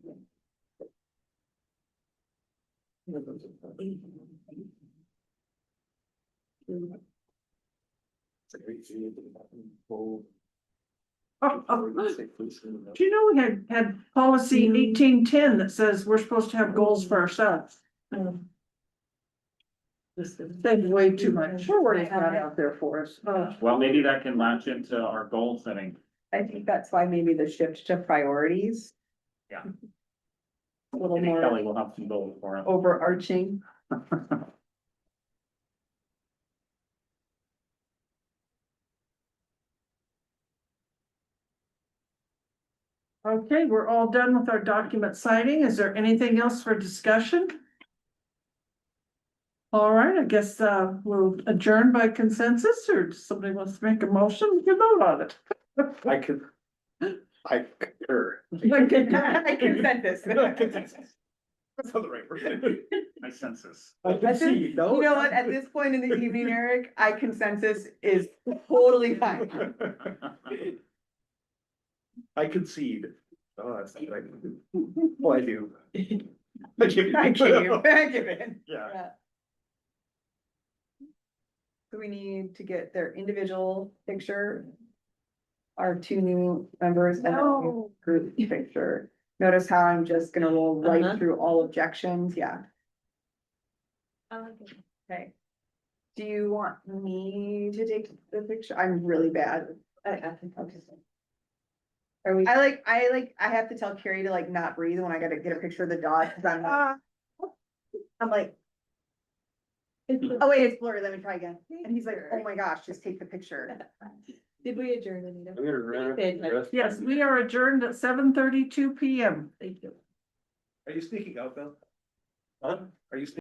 Do you know we had policy 1810 that says we're supposed to have goals for ourselves? That's way too much. We're working on it out there for us. Well, maybe that can latch into our goal setting. I think that's why maybe the shift to priorities. Yeah. A little Maybe more Kelly will have some goals for us. overarching. Okay, we're all done with our document signing. Is there anything else for discussion? All right, I guess we'll adjourn by consensus, or does somebody wants to make a motion, we can vote on it. I concur. I consent this. That's not the right word. My census. I can see, You know what, at this point in the evening, Eric, I consensus is totally fine. I concede. Oh, that's not right. Well, I do. I give you. I give in. Yeah. So we need to get their individual picture. Our two new members and a group picture. Notice how I'm just gonna roll right through all objections, yeah, I like it. okay. Do you want me to take the picture? I'm really bad. I think I'll just. Are we? I have to tell Carrie to like not breathe when I gotta get a picture of the dog, cause I'm like, oh wait, it's blurry, let me try again. And he's like, oh my gosh, just take the picture. Did we adjourn, Anita? I'm gonna run up the rest. Yes, we are adjourned at 7:32 PM. Thank you. Are you speaking out, Bill? Huh? Are you?